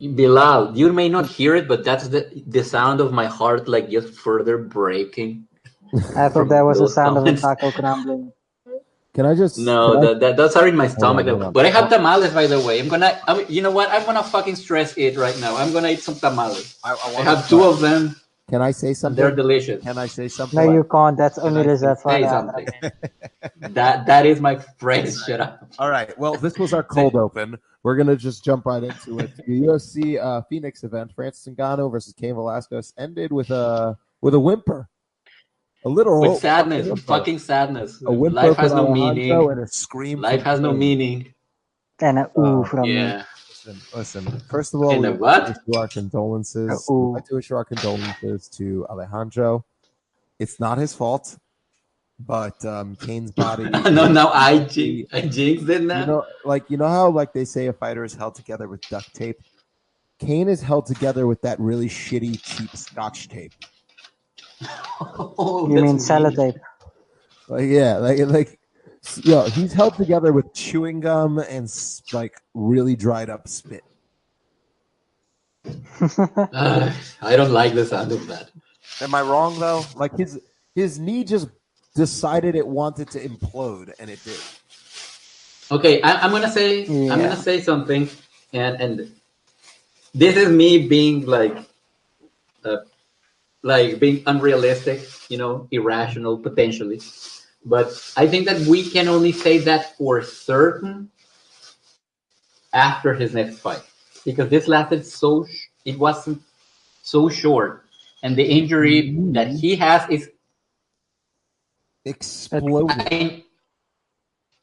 Bilal, you may not hear it, but that's the sound of my heart, like just further breaking I thought from that was the those sound of a comments. taco crumbling. Can I just? Can No, I? those are in my Hold on, stomach. hold on. But I have tamales, by the way. You know what? I'm gonna fucking stress it right now. I'm gonna eat some tamales. I have two of them, Can I say and something? they're delicious. Can I say something? No, you can't. That's Can only I reserved for say the other something? man. That is my phrase. Shut up. All right. Well, this was our cold open. We're gonna just jump right into it. The UFC Phoenix event, Francis Ngannou versus Cain Velasquez, ended with a whimper, a literal With sadness, whimper. fucking sadness. A whimper Life has from no Alejandro meaning. and a scream. Life from has no Cain. meaning. And a ooh from me. Yeah. Listen. First of all, And we a like what? to issue our condolences. Ooh. We'd like to issue our condolences to Alejandro. It's not his fault, but Cain's body. No, now I jinxed it now. You know how they say a fighter is held together with duct tape. Cain is held together with that really shitty, cheap Scotch tape. Oh, You mean sellotape? He's held together with chewing gum and really dried up spit. I don't like the sound of that. Am I wrong though? Like his knee just decided it wanted to implode, and it did. Okay, I'm gonna say something, and this is me being being unrealistic, irrational potentially. But I think that we can only say that for certain after his next fight, because this lasted it wasn't so short, and the injury that he has is exploded.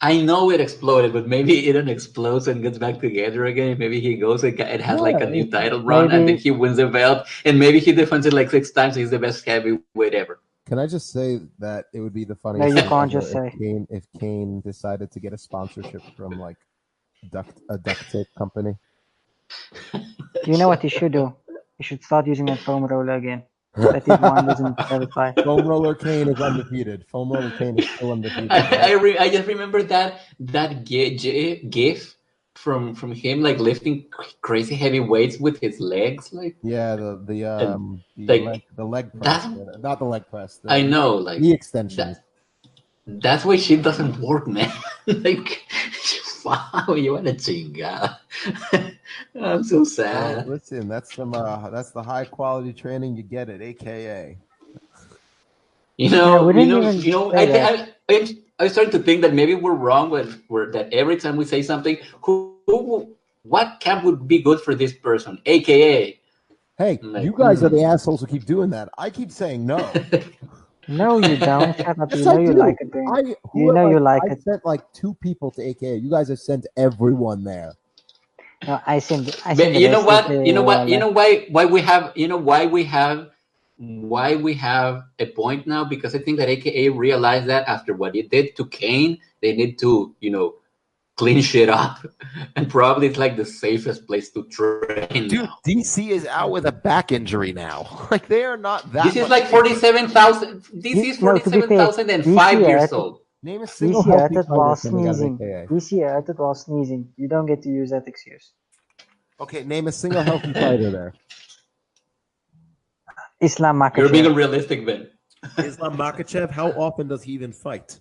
I know it exploded, but maybe it explodes and gets back together again. Maybe he goes and has a new title run, and then he wins the belt, and maybe he defends it 6 times. He's the best heavyweight ever. Can I just say that it would be the funniest No, you thing can't ever just say. if Cain decided to get a sponsorship from a duct tape company. You know what he should do? He should start using that foam roller again. That his mind doesn't satisfy. Foam roller Cain is undefeated. Foam roller Cain is still undefeated. I just remember that gif from him lifting crazy heavy weights with his legs, the leg press, not the leg press. I know, the extension. That's why shit doesn't work, man. Wow, you want a chingada. I'm so sad. Listen, that's the high quality training you get at AKA. I started to think that maybe we're wrong that every time we say something, what camp would be good for this person, AKA. Hey, you guys are the assholes who keep doing that. I keep saying no. No, you don't. Shut up. You know you like it, Ben. You like it. I sent 2 people to AKA. You guys have sent everyone there. No, I sent. You know what? Why we have a point now? Because I think that AKA realized that after what it did to Cain, they need to, clean shit up, and probably it's the safest place to train. Dude, now. DC is out with a back injury now. They are not that. This is 47,000. This is 47,000 and 5 years old. Name a single DC hurt healthy it while fighter coming out of sneezing. AKA. DC hurt it while sneezing. You don't get to use that excuse. Okay, name a single healthy fighter there. Islam Makhachev. You're being unrealistic, Ben. Islam Makhachev, how often does he even fight?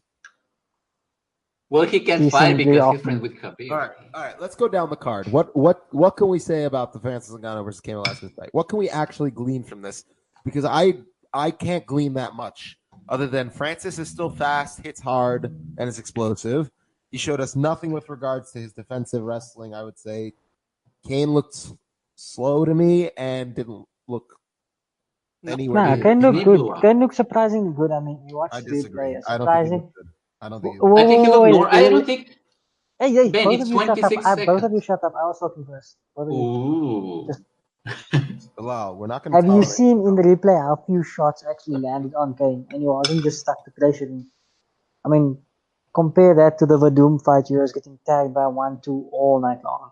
Well, he can fight because he's friends with Khabib. All right. Let's go down the card. What can we say about the Francis Ngannou versus Cain Velasquez fight? What can we actually glean from this? Because I can't glean that much other than Francis is still fast, hits hard, and is explosive. He showed us nothing with regards to his defensive wrestling. I would say Cain looked slow to me and didn't look anywhere. Cain looked good. Cain looked surprisingly good. I mean, you watched the replay. Surprising. I don't think he looked more. I don't think. Hey, Ben, both it's of you 26 shut up. seconds. Both of you shut up. I was talking first. Ooh. Bilal, we're not going to. Have you seen in the replay how few shots actually landed on Cain, and he wasn't just stuck to pressure him? I mean, compare that to the Verdum fight. He was getting tagged by 1-2 all night long.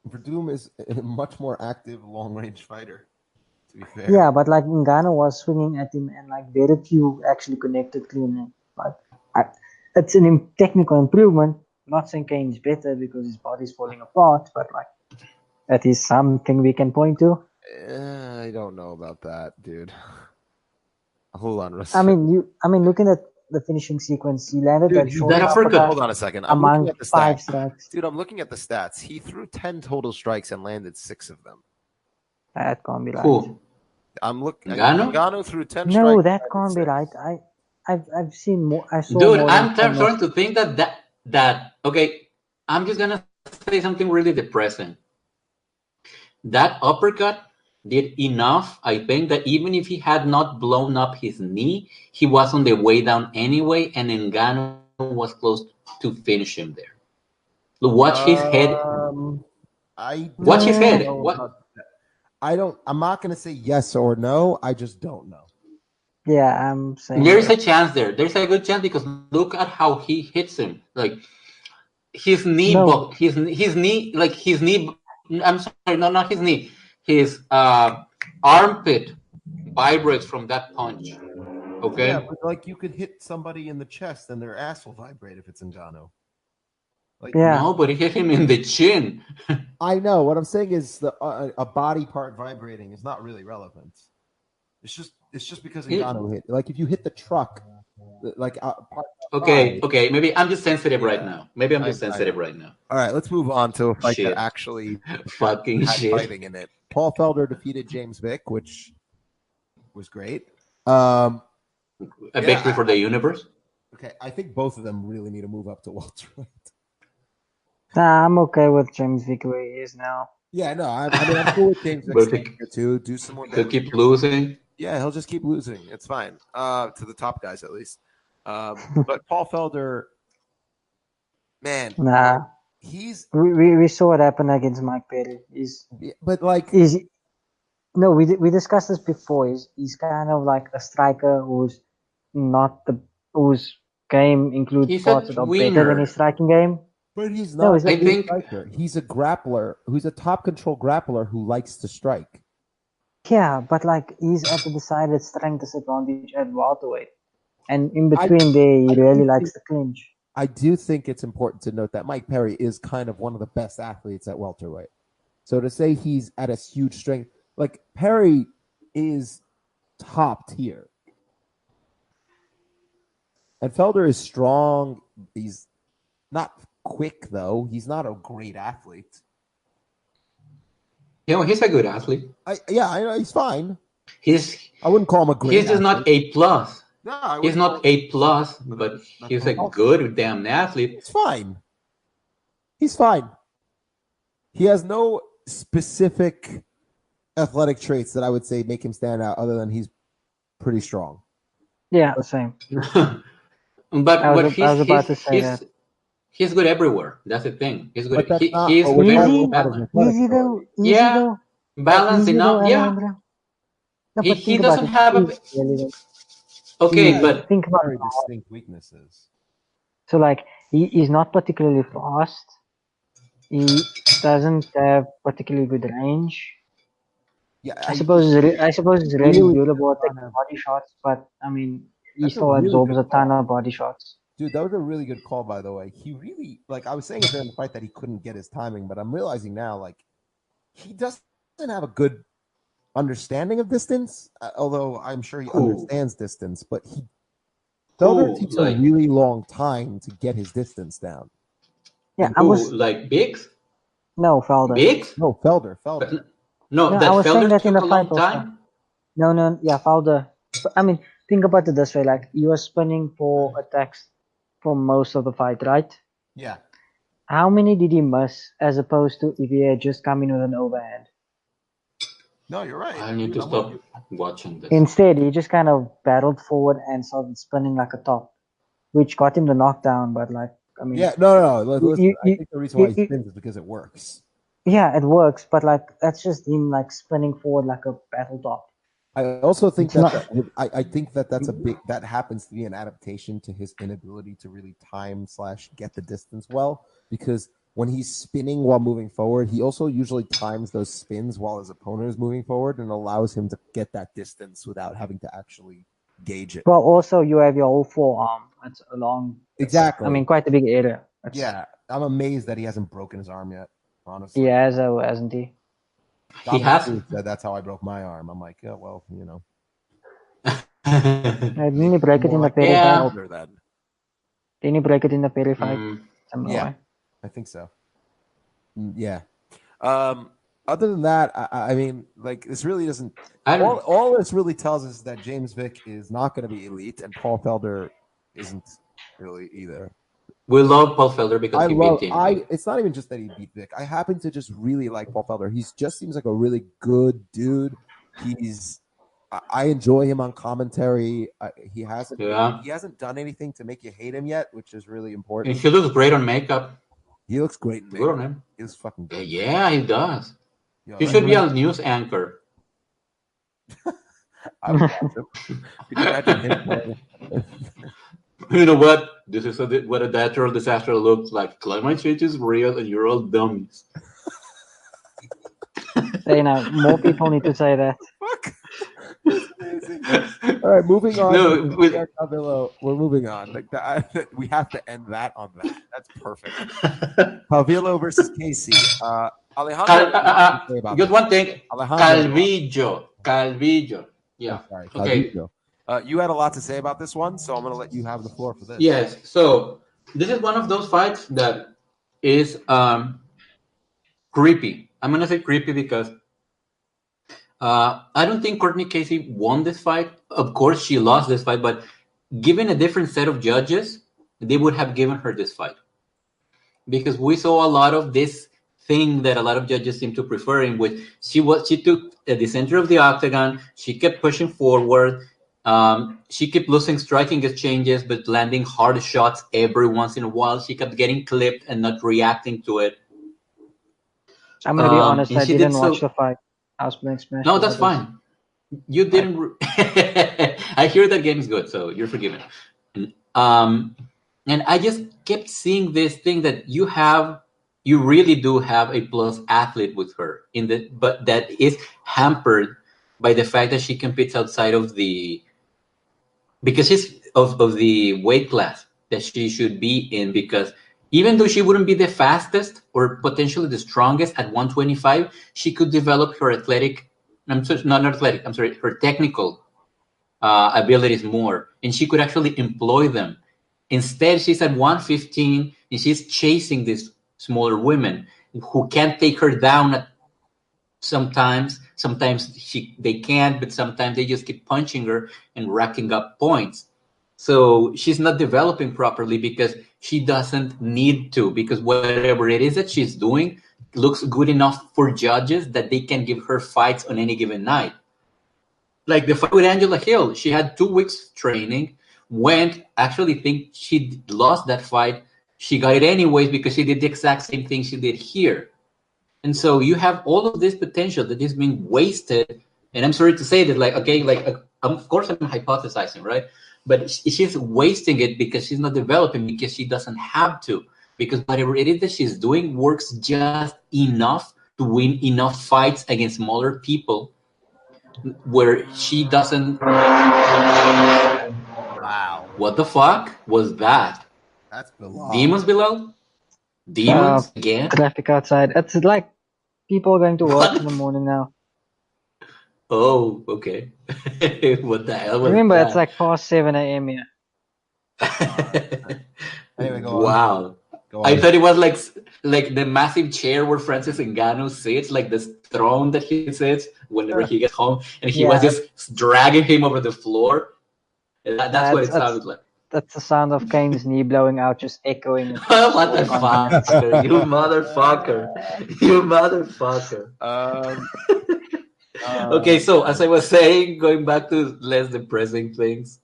Verdum is a much more active, long-range fighter. To be fair. Yeah, but Ngannou was swinging at him, and very few actually connected cleanly. It's an technical improvement. I'm not saying Cain's better because his body's falling apart, but That is something we can point to. I don't know about that, dude. Hold on, Russ. Looking at the finishing sequence, he landed Dude, that short that uppercut. Hold on a second. I'm among looking at the 5 stats. strikes. Dude, I'm looking at the stats. He threw 10 total strikes and landed 6 of them. That can't be right. Who? I'm looking. Ngannou? Ngannou threw 10 No, strikes. that can't be right. I've seen more. I saw Dude, more I'm than 10 starting to think that okay, I'm just gonna say something really depressing. That uppercut did enough, I think, that even if he had not blown up his knee, he was on the way down anyway, and Ngannou was close to finish him there. Watch his head. Watch his head. What? I'm not going to say yes or no. I just don't know. Yeah, I'm saying There's a chance there. There's a good chance because look at how he hits him. Like his knee, No. his knee, like his knee. I'm sorry, no, not his knee. His armpit vibrates from that punch. Okay. Yeah, but like you could hit somebody in the chest and their ass will vibrate if it's Ngannou. Like, Yeah. No, but he hit him in the chin. I know. What I'm saying is a body part vibrating is not really relevant. It's just because Ngannou hit. Like if you hit the truck, like Okay. Maybe I'm just sensitive Yeah. right now. Maybe I'm just sensitive right now. All right, let's move on to a fight Shit. that actually Fucking had shit. fighting in it. Paul Felder defeated James Vick, which was great. A victory for the universe. Okay, I think both of them really need to move up to welterweight. Nah, I'm okay with James Vick where he is now. Yeah, no, I'm cool with James Vick staying here too. Do some more. He'll keep losing. Yeah, he'll just keep losing. It's fine. To the top guys at least. But Paul Felder, man, Nah, we saw what happened against Mike Perry. We discussed this before. He's kind of like a striker whose game includes parts that are better than his striking game. But he's not. I think he's a grappler who's a top control grappler who likes to strike. Yeah, but like he's at the decided strength disadvantage at welterweight, and in between he really likes to clinch. I do think it's important to note that Mike Perry is kind of one of the best athletes at welterweight. So to say he's at a huge strength, like Perry is top tier, and Felder is strong. He's not quick though. He's not a great athlete. He's a good athlete. I know he's fine. I wouldn't call him a great. He's just not A+. No, he's not A+, but he's a good damn athlete. It's fine. He's fine. He has no specific athletic traits that I would say make him stand out, other than he's pretty strong. Yeah, the same. I was about to say that. He's good everywhere. That's the thing. He's good. He's very balanced. Easy though. Balanced enough. Yeah. No, he doesn't have a. Okay, but think about very distinct weaknesses. So, like, he is not particularly fast. He doesn't have particularly good range. Yeah, I suppose it's really good about taking body shots, but I mean, he still absorbs a ton of body shots. Dude, that was a really good call, by the way. He really, like, I was saying during the fight that he couldn't get his timing, but I'm realizing now, like, he doesn't have a good understanding of distance, although I'm sure he understands distance, but Felder takes a really long time to get his distance down. Yeah, like Biggs? No, Felder. Biggs? No, Felder. No, that I was Felder saying that in the took a fight long time? No, yeah, Felder. I mean, think about it this way, like, you were spinning for attacks for most of the fight, right? Yeah. How many did he miss as opposed to if he had just come in with an overhand? No, you're right. I need to stop watching this. Instead, he just kind of battled forward and started spinning like a top, which got him the knockdown, but like, I mean... Yeah, no. Listen, I think the reason why he spins is because it works. Yeah, it works, but like, that's just him like spinning forward like a battle top. I also think I think that's that happens to be an adaptation to his inability to really time / get the distance well, because when he's spinning while moving forward, he also usually times those spins while his opponent is moving forward and allows him to get that distance without having to actually gauge it. Well, also you have your whole forearm. That's a long. Exactly. I mean, quite a big area. Yeah, I'm amazed that he hasn't broken his arm yet. Honestly. He has, hasn't he? He has. Said that's how I broke my arm. I'm like, yeah, well, Didn't he break it in the Perry Yeah. fight? older then. Didn't he break it in the Perry fight? Yeah, I think so. Yeah. Other than that, I mean, like, this really doesn't. All this really tells us that James Vick is not going to be elite, and Paul Felder isn't really either. We love Paul Felder because he beat him. It's not even just that he beat Vic. I happen to just really like Paul Felder. He just seems like a really good dude. I enjoy him on commentary. He hasn't done anything to make you hate him yet, which is really important. And he looks great on makeup. He looks great in makeup. Good on him. He looks fucking good. Yeah, he does. He should be a news anchor. I would watch him. Could you imagine him? You know what? This is what a natural disaster looks like. Climate change is real, and you're all dummies. More people need to say that. Fuck. All right, moving on. We're moving on. Like we have to end that on that. That's perfect. Calvillo versus Casey. Alejandro. Just one thing. Calvillo. Yeah. Oh, sorry, okay. Calvillo. You had a lot to say about this one, so I'm going to let you have the floor for this. Yes. So this is one of those fights that is creepy. I'm going to say creepy because I don't think Courtney Casey won this fight. Of course, she lost this fight, but given a different set of judges, they would have given her this fight. Because we saw a lot of this thing that a lot of judges seem to prefer, in which she took the center of the octagon, she kept pushing forward, she kept losing striking exchanges, but landing hard shots every once in a while. She kept getting clipped and not reacting to it. I'm going to be honest, I didn't watch the fight. I was playing Smash. No, that's fine. You didn't. I hear that game is good, so you're forgiven. And I just kept seeing this thing that you really do have a plus athlete with her but that is hampered by the fact that she competes outside of because she's of the weight class that she should be in, because even though she wouldn't be the fastest or potentially the strongest at 125, she could develop her her technical abilities more, and she could actually employ them. Instead, she's at 115, and she's chasing these smaller women who can't take her down sometimes. Sometimes they can't, but sometimes they just keep punching her and racking up points. So she's not developing properly because she doesn't need to, because whatever it is that she's doing looks good enough for judges that they can give her fights on any given night. Like the fight with Angela Hill, she had 2 weeks training, actually think she lost that fight. She got it anyways because she did the exact same thing she did here. And so you have all of this potential that is being wasted. And I'm sorry to say that, of course I'm hypothesizing, right? But she's wasting it because she's not developing, because she doesn't have to. Because whatever it is that she's doing works just enough to win enough fights against smaller people where she doesn't. Wow. What the fuck was that? That's below. Demons below? Demons again? Traffic outside. It's like people are going to work in the morning now. Oh, okay. What the hell was Remember, that? it's like past 7 a.m. here. Anyway, go wow. on. I thought it was like the massive chair where Francis Ngannou sits, like this throne that he sits whenever he gets home, and he was just dragging him over the floor. That's what it sounded like. That's the sound of Kane's knee blowing out, just echoing. What the fuck? You motherfucker. You motherfucker. Okay, so as I was saying, going back to less depressing things.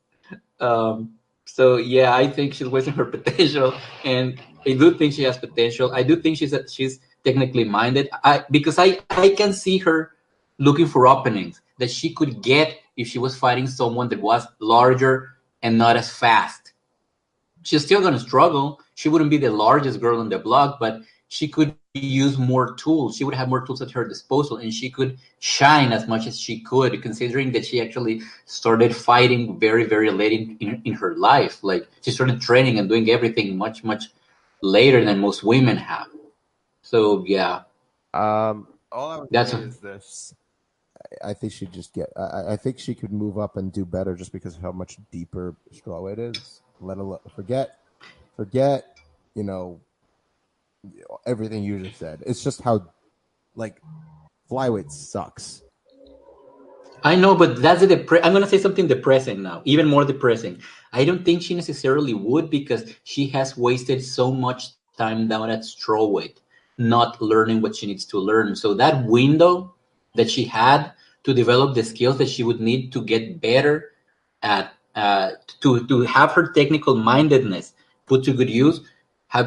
So yeah, I think she's wasting her potential, and I do think she has potential. I do think she's technically minded. Because I can see her looking for openings that she could get if she was fighting someone that was larger and not as fast. She's still going to struggle. She wouldn't be the largest girl on the block, but she could use more tools. She would have more tools at her disposal, and she could shine as much as she could, considering that she actually started fighting very, very late in her life. Like, she started training and doing everything much, much later than most women have. So, yeah. All I would That's say is this. I think she'd just get. I think she could move up and do better just because of how much deeper strawweight is. Let alone forget. You know everything you just said. It's just how like flyweight sucks. I know, but that's I'm gonna say something depressing now, even more depressing. I don't think she necessarily would because she has wasted so much time down at strawweight, not learning what she needs to learn. So that window that she had to develop the skills that she would need to get better at, to have her technical mindedness put to good use,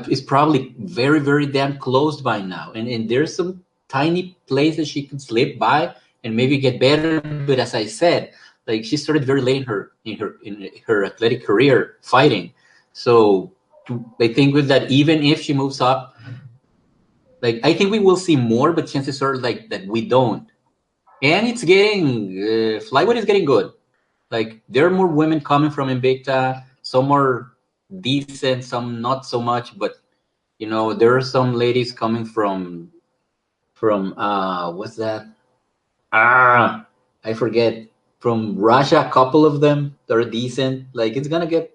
is probably very very damn closed by now. And there's some tiny places she could slip by and maybe get better. But as I said, like she started very late in her athletic career fighting. So I think with that, even if she moves up, like I think we will see more, but chances are like that we don't. And it's getting flyweight is getting good. Like there are more women coming from Invicta. Some are decent, some not so much. But you know, there are some ladies coming from what's that? I forget, from Russia. A couple of them that are decent. Like it's gonna get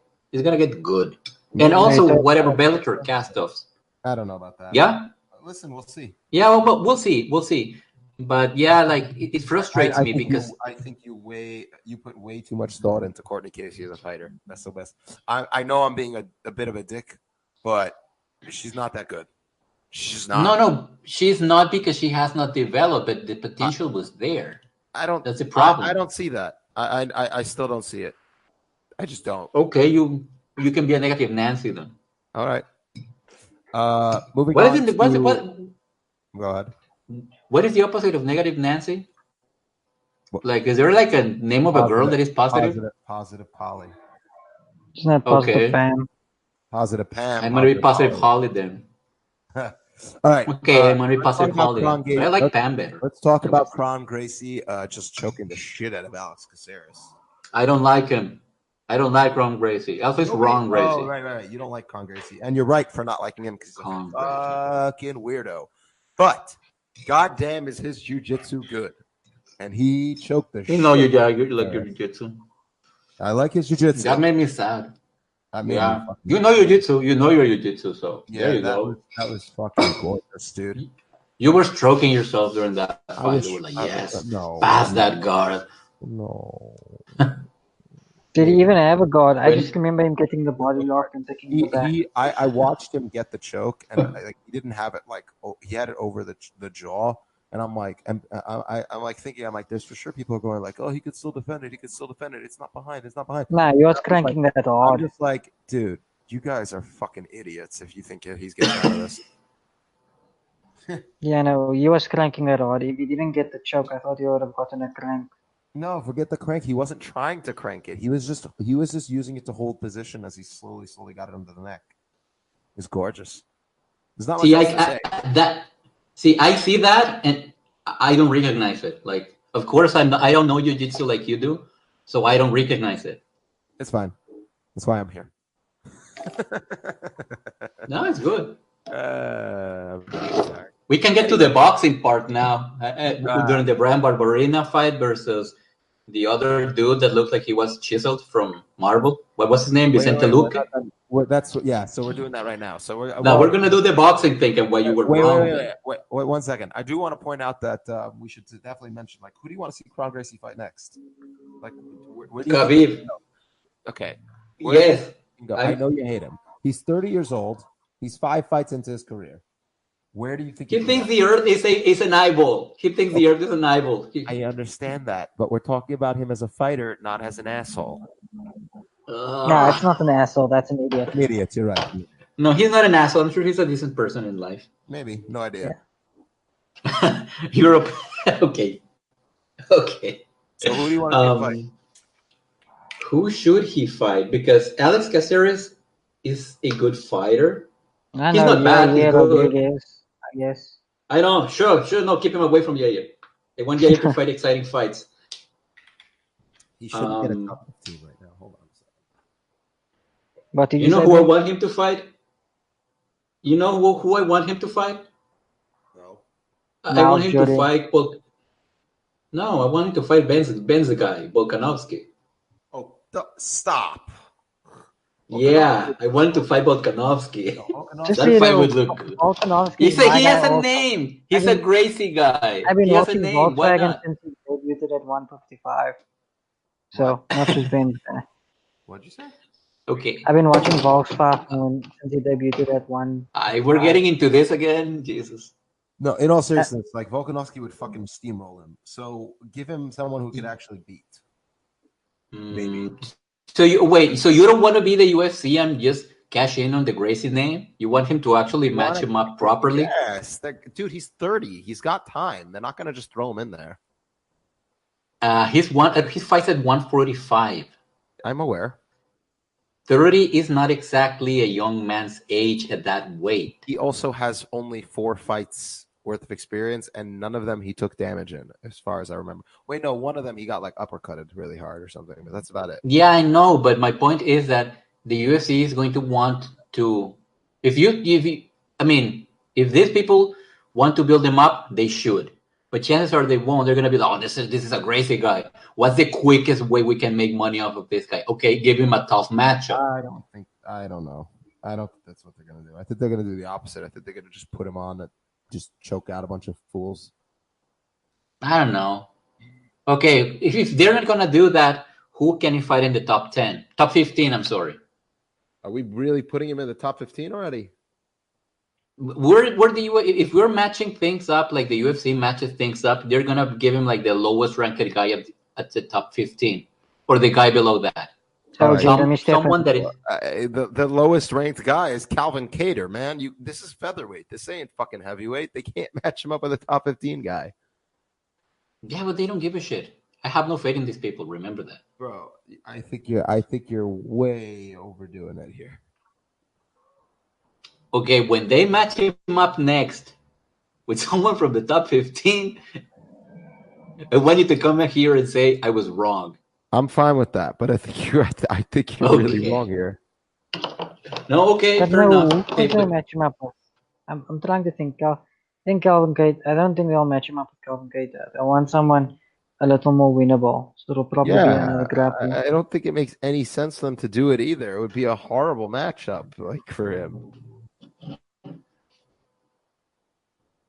good. And also whatever Bellator cast-offs. I don't know about that. Yeah. Listen, we'll see. Yeah, well, but we'll see. But yeah, like it frustrates me because I think you put way too much thought into Courtney Casey as a fighter. That's the best. I know I'm being a bit of a dick, but she's not that good. She's not. No, she's not because she has not developed, but the potential was there. I don't. That's the problem. I don't see that. I still don't see it. I just don't. Okay, you can be a negative Nancy then. All right. Moving What on. Go ahead. What is the opposite of negative Nancy? Like, is there like a name of a girl that is positive? Positive Polly. Isn't that positive Pam? Positive Pam. I'm gonna be positive Holly then. All right. Okay, I'm gonna be positive Holly. But I like Pam better. Let's talk about Kron Gracie just choking the shit out of Alex Caceres. I don't like him. I don't like Kron Gracie. Also, it's Ron Gracie. Oh, right. You don't like Kron Gracie, and you're right for not liking him because he's a fucking weirdo. But goddamn, is his jiu-jitsu good? And he choked the shit. You like your jiu-jitsu. I like his jiu-jitsu. That made me sad. You know your jiu-jitsu. You know your jiu-jitsu. So there you go. That was fucking gorgeous, dude. You were stroking yourself during that fight. You were like, yes, pass that guard. No. Did he even have a guard? I just remember him getting the body lock and taking it back. I watched him get the choke, and he didn't have it he had it over the jaw, and I'm like, I'm thinking, there's for sure people are going like, oh, he could still defend it. It's not behind. Nah, he was cranking that hard. I'm just like, dude, you guys are fucking idiots if you think he's getting out of this. Yeah, no, he was cranking that hard. If he didn't get the choke, I thought he would have gotten a crank. No, forget the crank. He wasn't trying to crank it. He was just using it to hold position as he slowly got it under the neck. It's gorgeous. There's not much else to say. I see that and I don't recognize it. Like, of course, I don't know jiu-jitsu like you do, so I don't recognize it. It's fine. That's why I'm here. No, it's good. Sorry. We can get to the boxing part now. During the Brian Barberina fight versus the other dude that looked like he was chiseled from marble. What was his name? Vicente Luque? So we're doing that right now. So we're going to do the boxing thing and why you were wrong. Wait, 1 second. I do want to point out that we should definitely mention, like, who do you want to see Kron Gracie fight next? Like, where do you Khabib. Okay. Yes. I know you hate him. He's 30 years old. He's 5 fights into his career. Where do you think he thinks the earth is an eyeball? He thinks the earth is an eyeball. I understand that, but we're talking about him as a fighter, not as an asshole. No, it's not an asshole. That's an idiot. An idiot, you're right. No, he's not an asshole. I'm sure he's a decent person in life. Maybe. No idea. Yeah. Europe. Okay. So who do you want to fight? Who should he fight? Because Alex Caceres is a good fighter. He's not bad. He's good. I guess. I know. Sure. No, keep him away from Yair. They want Yair to fight exciting fights. He shouldn't get a top 15 right now. Hold on a second. But you know who I want him to fight? You know who I want him to fight? No. I want Miles him to Jury. fight. No, I want him to fight Ben's the guy, Volkanovski. Oh, stop. Yeah, I want him to fight Volkanovski. Just so That you fight know, would look good. Volkanovski He is said my he guy has a also. name. He's a Gracie guy. I've been He has a watching name. Why Volkswagen not? since he debuted at 155. So, not just Ben's guy. What'd you say? Okay. I've been watching Volkswagen since he debuted at 1. We're getting into this again. Jesus. No, in all seriousness, like Volkanovski would fucking steamroll him. So give him someone who could actually beat. Maybe. So you don't want to be the UFC and just cash in on the Gracie name? You want him to actually match him up properly? Yes. Dude, he's 30. He's got time. They're not going to just throw him in there. His fights at 145. I'm aware. 30 is not exactly a young man's age at that weight. He also has only 4 fights worth of experience, and none of them he took damage in, as far as I remember. Wait, no, one of them he got like uppercutted really hard or something, but that's about it. Yeah, I know, but my point is that the UFC is going to want to, if these people want to build him up, they should. But chances are they won't. They're gonna be like, oh, this is a Gracie guy. What's the quickest way we can make money off of this guy? Okay, give him a tough matchup. I don't know. I don't think that's what they're gonna do. I think they're gonna do the opposite. I think they're gonna just put him on and just choke out a bunch of fools. I don't know. Okay, if they're not gonna do that, who can he fight in the top 10? Top 15, I'm sorry. Are we really putting him in the top 15 already? If we're matching things up like the UFC matches things up, they're gonna give him like the lowest ranked guy at the top 15 or the guy below that. Someone that is the lowest ranked guy is Calvin Kattar, man. This is featherweight. This ain't fucking heavyweight. They can't match him up with a top 15 guy. Yeah, but they don't give a shit. I have no faith in these people. Remember that, bro. I think you're way overdoing it here. Okay, when they match him up next with someone from the top 15, I want you to come here and say I was wrong. I'm fine with that, but I think you're really wrong here. No, okay, but fair enough. Who could they match him up with? I'm trying to think. I think Calvin Kattar. I don't think they'll match him up with Calvin Kattar. I want someone a little more winnable. So it'll probably be another grappling. I don't think it makes any sense for them to do it either. It would be a horrible matchup, like for him.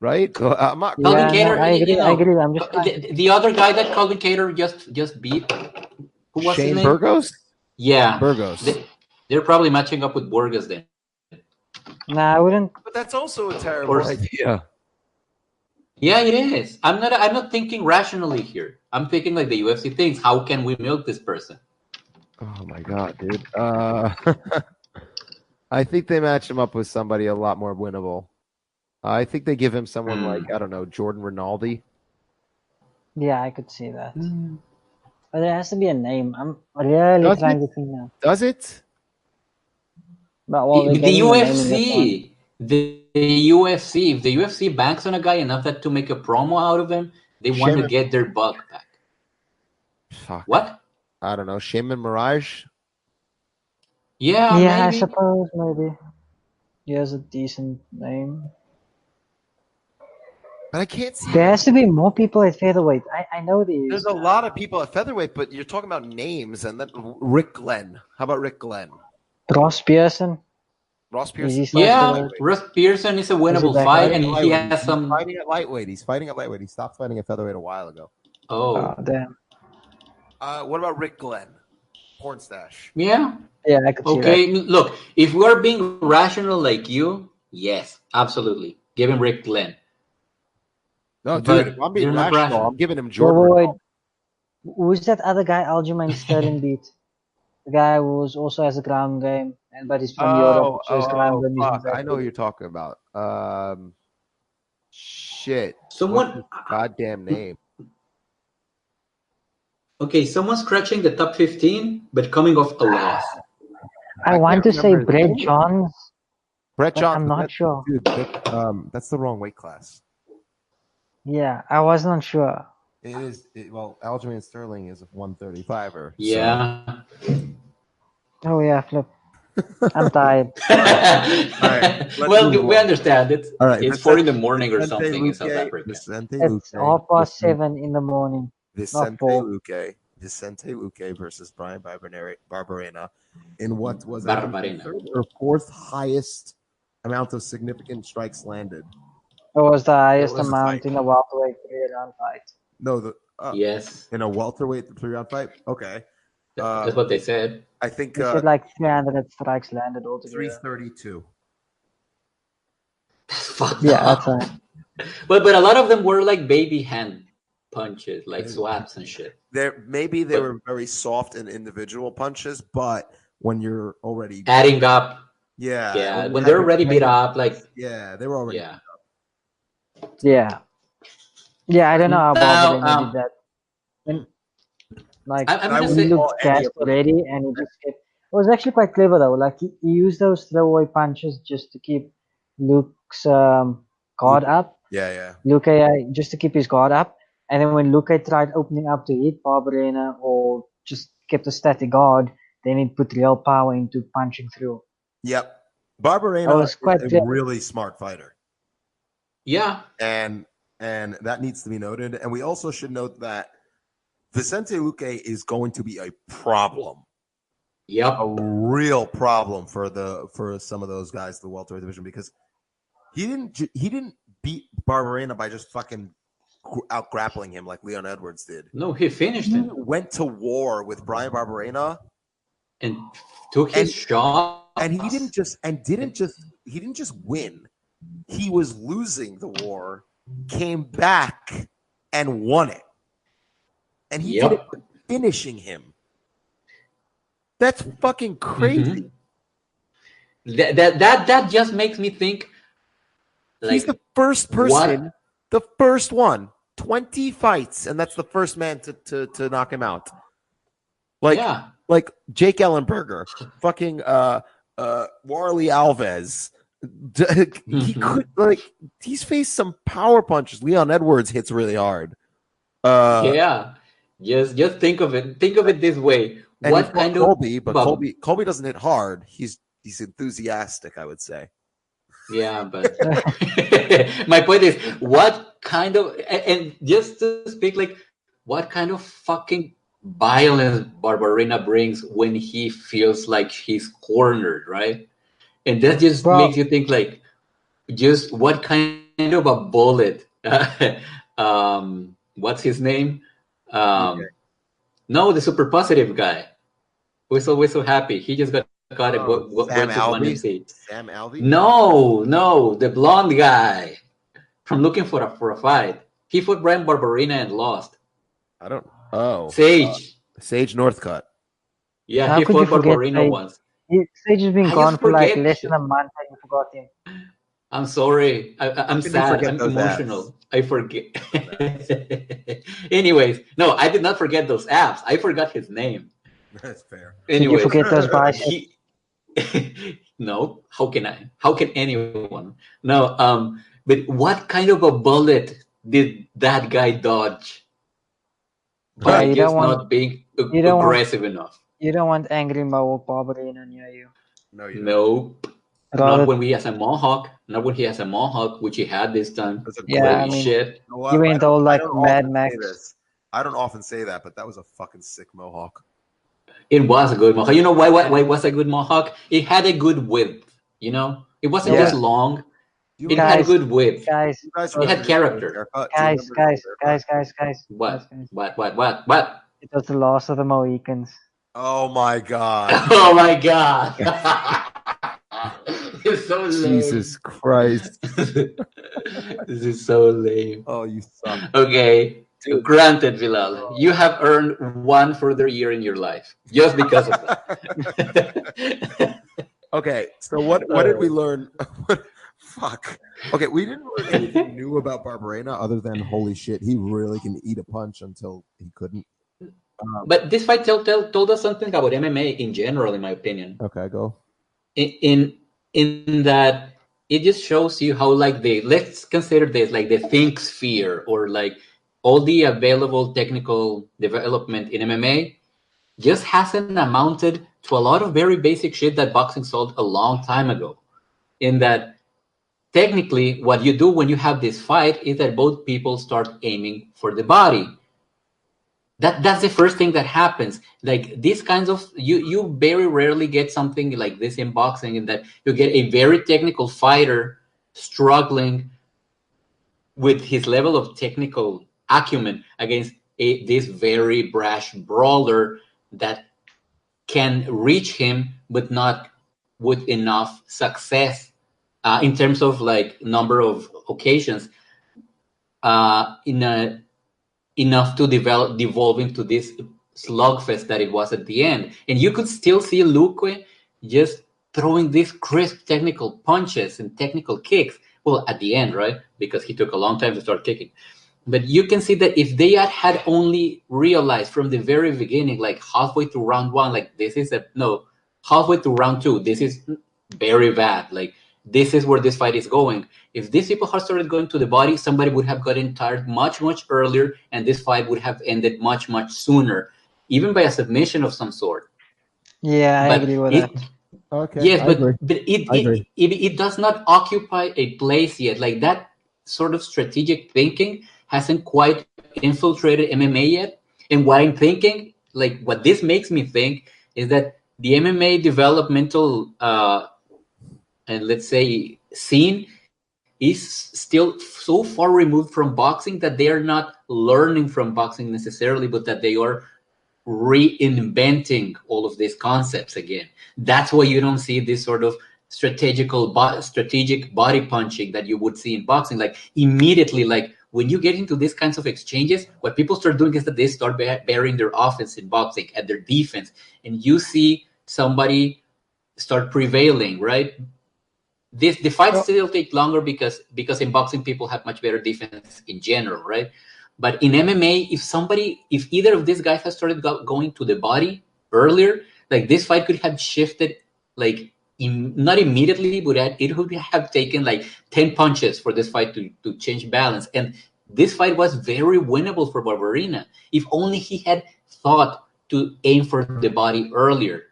Right? I'm not. Calvin Kattar. I agree. I'm just the other guy that Calvin Kattar just beat. Who was Shane his name? Burgos? Yeah, Burgos. They're probably matching up with Burgos then. Nah, I wouldn't. But that's also a terrible idea. Yeah, it is. I'm not thinking rationally here. I'm thinking like the UFC thinks. How can we milk this person? Oh my god, dude. I think they match him up with somebody a lot more winnable. I think they give him someone like, I don't know, Jordan Rinaldi. Yeah, I could see that. But there has to be a name. I'm really trying to think now. Does it? But, well, the UFC. The UFC. If the UFC banks on a guy enough that to make a promo out of him, they want to get their buck back. Fuck. What? I don't know. Shaman Mirage? Yeah, maybe. I suppose maybe. He has a decent name. But I can't see. There has to be more people at featherweight. I know these. There's a lot of people at featherweight, but you're talking about names, and then Rick Glenn. How about Rick Glenn? Ross Pearson. Ross Pearson. Yeah, Ross Pearson is a winnable fight, and he has some. Fighting at lightweight. He's fighting at lightweight. He stopped fighting at featherweight a while ago. Oh, damn. What about Rick Glenn? Pornstash. Yeah. Yeah, I could see that. Okay, look, if we're being rational like you, yes, absolutely. Give him Rick Glenn. No, dude, if I'm being rational, I'm giving him Jordan. Wait. Who's that other guy Aljamain Sterling beat? The guy who also has a ground game, but he's from Europe. So his ground game fuck. I know what you're talking about. Shit. Someone. Goddamn name. Okay, someone's scratching the top 15, but coming off a loss. I want to say Brett Johns. Brett Johns. I'm not sure. Dude, that's the wrong weight class. Yeah, I wasn't sure. It is. Well, Aljamain Sterling is a 135er. Yeah. So. Oh, yeah, flip. I'm tired. right, well, we understand it. All right, It's 4 in the morning or something in South Africa. Vicente It's Luque, 7:30 in the morning. Not 4. Vicente Luque versus Brian Barberena in what was I think, the Barberena. third or fourth highest amount of significant strikes landed. It was the highest was a amount fight. in a welterweight 3-round fight. No, Yes, in a welterweight 3-round fight. Okay, that's what they said. I think They said like 300 strikes landed altogether. 332. That's fucked Yeah, up. that's right. But a lot of them were like baby hand punches, like swaps and shit. They were very soft and individual punches, but when you're already Adding up. yeah, Yeah, when they're already beat up, like they were already Yeah. Yeah, I don't know how Now, Barberena did that. When, like, I'm gonna he say- looked gassed already, and he just kept. It was actually quite clever though. Like he used those throwaway punches just to keep Luke's guard up. yeah. Luke just to keep his guard up, and then when Luke tried opening up to hit Barberena or just kept a static guard, then he'd put real power into punching through. Yep. I Barberena was quite is a clever. really smart fighter. yeah, And that needs to be noted. And we also should note that Vicente Luque is going to be a problem. yep. A real problem for some of those guys, the welterweight division, because he didn't beat Barberena by just fucking out grappling him like Leon Edwards did. No, he finished He him went to war with Brian Barberena, and took his shot. and he didn't just win. He was losing the war, came back and won it, and he did it by finishing him. That's fucking crazy. That just makes me think. Like, he's the first person, the first one, 20 fights, and that's the first man to knock him out. Like Jake Ellenberger, fucking Warley Alves. He could he's faced some power punches. Leon Edwards hits really hard. Just think of it. Think of it this way. What kind Colby, but Colby doesn't hit hard. He's enthusiastic, I would say. Yeah, but my point is, what kind of, and just to speak, like, what kind of fucking violence Barberena brings when he feels like he's cornered, right? And that just makes you think, like, just what kind of a bullet? What's his name? No, the super positive guy. Who's always so happy. He just got caught at Sam Alvey? No, the blonde guy from Looking for a Fight. He fought Brian Barberena and lost. I don't. Oh, Sage Northcutt. Yeah, How he could fought you forget Barberena once. Sage has been I gone just for like forget. less than a month, and you forgot him. I'm sorry. I'm sad. I'm emotional. Abs? I forget. Anyways, no, I did not forget those abs. I forgot his name. That's fair. Anyways, Did you forget those biceps? No, how can I? How can anyone? No, but what kind of a bullet did that guy dodge? By you just don't want- not being you don't want- aggressive enough. You don't want angry Mohawk Barberena near you. No, you don't. Nope. Rather- Not when he has a mohawk. Not when he has a mohawk, which he had this time. That's a Yeah, great I mean- shit. You know what? You ain't I all don't- like I don't Mad often Max. say this. I don't often say that, but that was a fucking sick mohawk. It was a good mohawk. You know why it was a good mohawk? It had a good width. You know, it wasn't Yeah. just long. You It guys- had a good width. Guys, you guys It had remember character. his haircut? Do you guys. remember his haircut? What? It was the last of the Mohicans. Oh my god! Oh my god! It's so lame. Jesus Christ! This is so lame. Oh, you suck. Okay, Dude. granted, Bilal, you have earned one further year in your life just because of that. Okay, so what did we learn? Fuck. Okay, we didn't learn anything new about Barberena other than holy shit, he really can eat a punch until he couldn't. But this fight told us something about MMA in general, in my opinion. Okay, go. In that it just shows you how, like, let's consider this like the think sphere, or like all the available technical development in MMA just hasn't amounted to a lot of very basic shit that boxing solved a long time ago. In that, technically, what you do when you have this fight is that both people start aiming for the body. That's the first thing that happens. Like these kinds of you very rarely get something like this in boxing, in that you get a very technical fighter struggling with his level of technical acumen against this very brash brawler that can reach him, but not with enough success in terms of like number of occasions enough to devolve into this slugfest that it was at the end. And you could still see Luque just throwing these crisp technical punches and technical kicks. Well, at the end, right? Because he took a long time to start kicking. But you can see that if they had only realized from the very beginning, like halfway through round one, like halfway through round two, this is very bad. Like this is where this fight is going. If these people had started going to the body, somebody would have gotten tired much, much earlier, and this fight would have ended much, much sooner, even by a submission of some sort. Yeah, I agree with that. Okay. Yes, I agree. but it does not occupy a place yet. Like that sort of strategic thinking hasn't quite infiltrated MMA yet. And what I'm thinking, like what this makes me think, is that the MMA developmental and let's say scene is still so far removed from boxing that they are not learning from boxing necessarily, but that they are reinventing all of these concepts again. That's why you don't see this sort of strategic body punching that you would see in boxing. Like immediately, like when you get into these kinds of exchanges, what people start doing is that they start bearing their offense in boxing and their defense, and you see somebody start prevailing, right? The fights still take longer because in boxing people have much better defense in general, right? But in MMA, if either of these guys has started going to the body earlier, like this fight could have shifted, like not immediately, but it would have taken like 10 punches for this fight to change balance. And this fight was very winnable for Barberena if only he had thought to aim for the body earlier.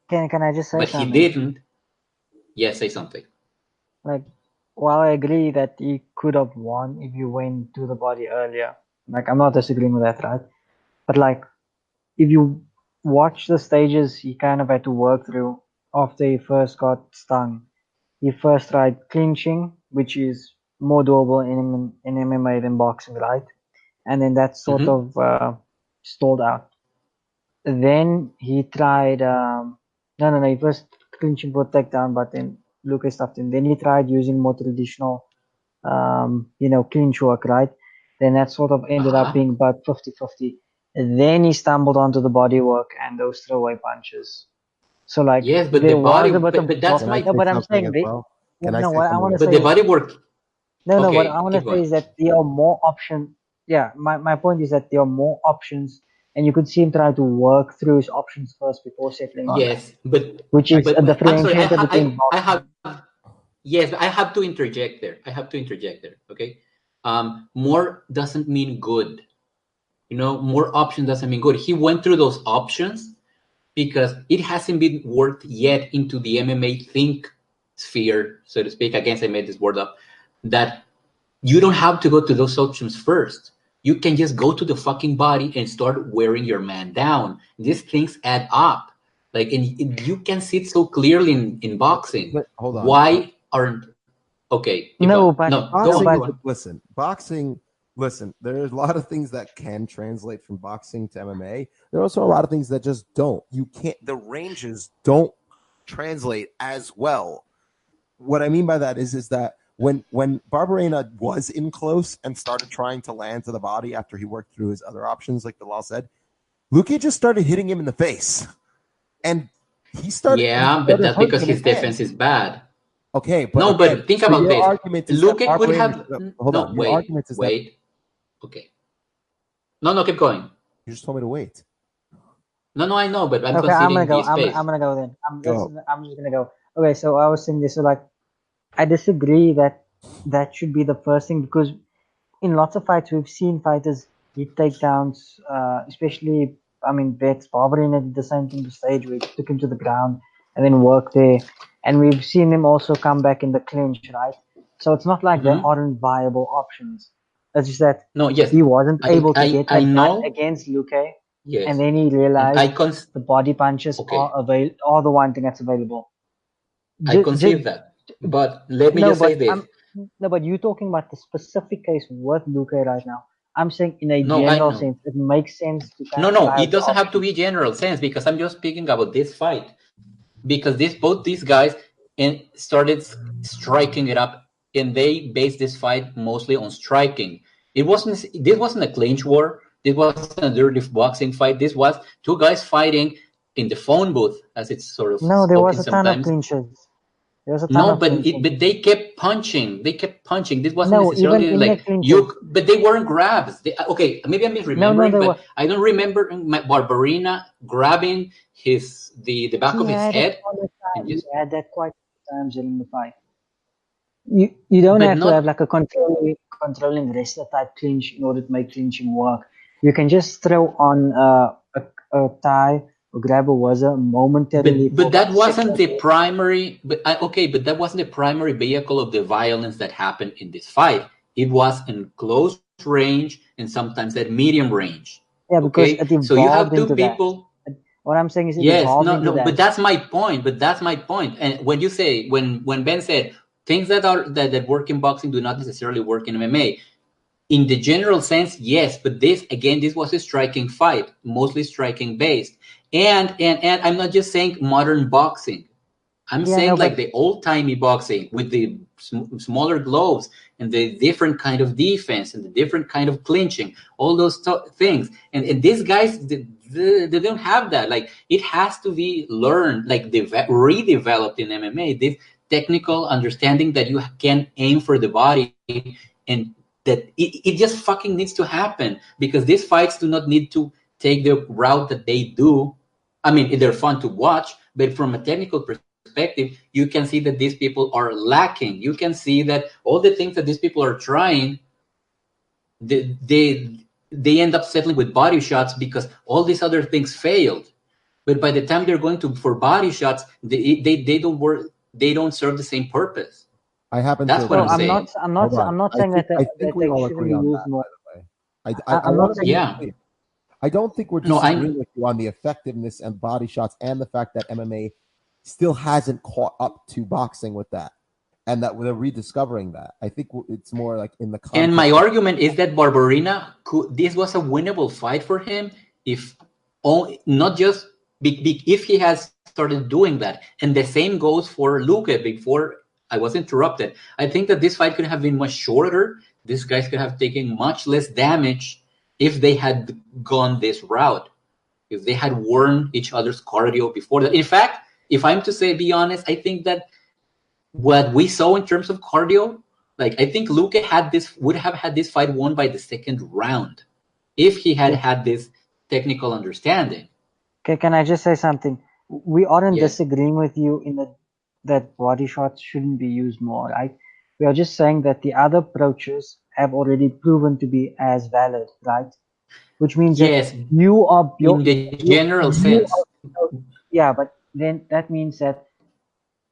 Can I just say but something? He didn't. Yes, say something. Like, while I agree that he could have won if you went to the body earlier, like I'm not disagreeing with that, right? But like, if you watch the stages he kind of had to work through after he first got stung, he first tried clinching, which is more doable in MMA than boxing, right? And then that sort of stalled out. Then he tried no, he first clinching for takedown, but then Lucas stopped him. Then he tried using more traditional clinch work, right? Then that sort of ended up being about 50-50. Then he stumbled onto the body work and those throwaway punches. So like, yes, but there the body, was a bit of but that's my. no, but I'm saying Can I say what I something? want to But say the is, body work. no, Okay, what I want to keep say going. is that there are more options. Yeah, my point is that there are more options, and you could see him try to work through his options first before settling on that, Yes, but which is a I'm sorry. differentiator between I boxing. have yes, I have to interject there. Okay, more doesn't mean good. More options doesn't mean good. He went through those options because it hasn't been worked yet into the MMA think sphere, so to speak. Again, I made this word up. That you don't have to go to those options first. You can just go to the fucking body and start wearing your man down. These things add up. Like, and you can see it so clearly in boxing. But hold on. Why aren't okay? Keep No, going. but No, Boxing, go but on. listen, boxing. Listen, there's a lot of things that can translate from boxing to MMA. There are also a lot of things that just don't. You can't. The ranges don't translate as well. What I mean by that is that when Barberena was in close and started trying to land to the body after he worked through his other options, like Bilal said, Luque just started hitting him in the face, and he started. Yeah, but that's because his defense is bad. Okay, but no, again, but think so about your this. argument is Luque that could Barberena have. hold No, on. Your argument is wait. Okay. No, keep going. You just told me to wait. No, I know, but I'm okay, I'm gonna conceding go. the space. I'm gonna go then. I'm Go. just gonna go. Okay, so I was saying this. So like, I disagree that should be the first thing, because in lots of fights we've seen fighters hit takedowns, especially Bex Barberina did the same thing to stage where he took him to the ground and then worked there. And we've seen him also come back in the clinch, right? So it's not like they Mhm. aren't viable options. It's just that No, yes, he wasn't able to I get I that done know. against Luke, Yes, and then he and realized the body punches okay, are the one thing that's available. I Just conceive that. But let me no, just say but this. you're talking about the specific case with Luke right now. I'm saying in a No, I general know. sense, it makes sense to kind No, of no, try it out the doesn't have to options. be general sense because I'm just speaking about this fight. Because both these guys started striking it up, and they based this fight mostly on striking. This wasn't a clinch war. This wasn't a dirty boxing fight. This was two guys fighting in the phone booth, as it's sort of No, there spoken was a ton of sometimes. clinches. There was a ton No, of clinching. but they kept punching. They kept punching. This wasn't No, even necessarily in the like clinches. but they weren't grabs. Okay, maybe I'm No, misremembering, they but were. I don't remember Barbarina grabbing the back He of his had it head all the and time. He just, had that quite a few times during the fight. You don't but have to have not like a controlling wrestler type clinch in order to make clinching work. You can just throw on a tie or grab a wazzer momentarily for but that about a second wasn't or the two. primary. But that wasn't the primary vehicle of the violence that happened in this fight. It was in close range and sometimes at medium range. Yeah, because Okay, it so you have evolved two into that. people. What I'm saying is it Yes, evolved no, into no, but that. that's my point. But that's my point. And when you say when Ben said things that work in boxing do not necessarily work in MMA, in the general sense, yes. But this was a striking fight, mostly striking based. And I'm not just saying modern boxing. I'm Yeah, saying no, like but the old timey boxing with the smaller gloves and the different kind of defense and the different kind of clinching, all those things. And these guys, they don't have that. Like it has to be learned, like redeveloped in MMA. This technical understanding that you can aim for the body and that it just fucking needs to happen because these fights do not need to take the route that they do. I mean, they're fun to watch, but from a technical perspective, you can see that these people are lacking. You can see that all the things that these people are trying, they they, they end up settling with body shots because all these other things failed. But by the time they're going to for body shots, they don't work. They don't serve the same purpose. I happen to That's what no, I'm agree with that. saying. Hold on. I'm not I saying think that I think we they all shouldn't agree be on used that, by more. the way. I I'm want not to make saying it Yeah. clear. I don't think we're No, disagreeing I'm with you on the effectiveness and body shots and the fact that MMA still hasn't caught up to boxing with that, and that we're rediscovering that. I think it's more like in the And my context of argument is that Barbarina this was a winnable fight for him if not just if he has started doing that. And the same goes for Luke before I was interrupted. I think that this fight could have been much shorter. These guys could have taken much less damage if they had gone this route, if they had worn each other's cardio before that. In fact, if I'm to say, be honest, I think that what we saw in terms of cardio, like I think Luke would have had this fight won by the second round if he had okay. had this technical understanding. Okay, can I just say something? We aren't Yes, disagreeing with you in that body shots shouldn't be used more, right? We are just saying that the other approaches have already proven to be as valid, right? Which means that yes, you are in the general you sense. are yeah, but then that means that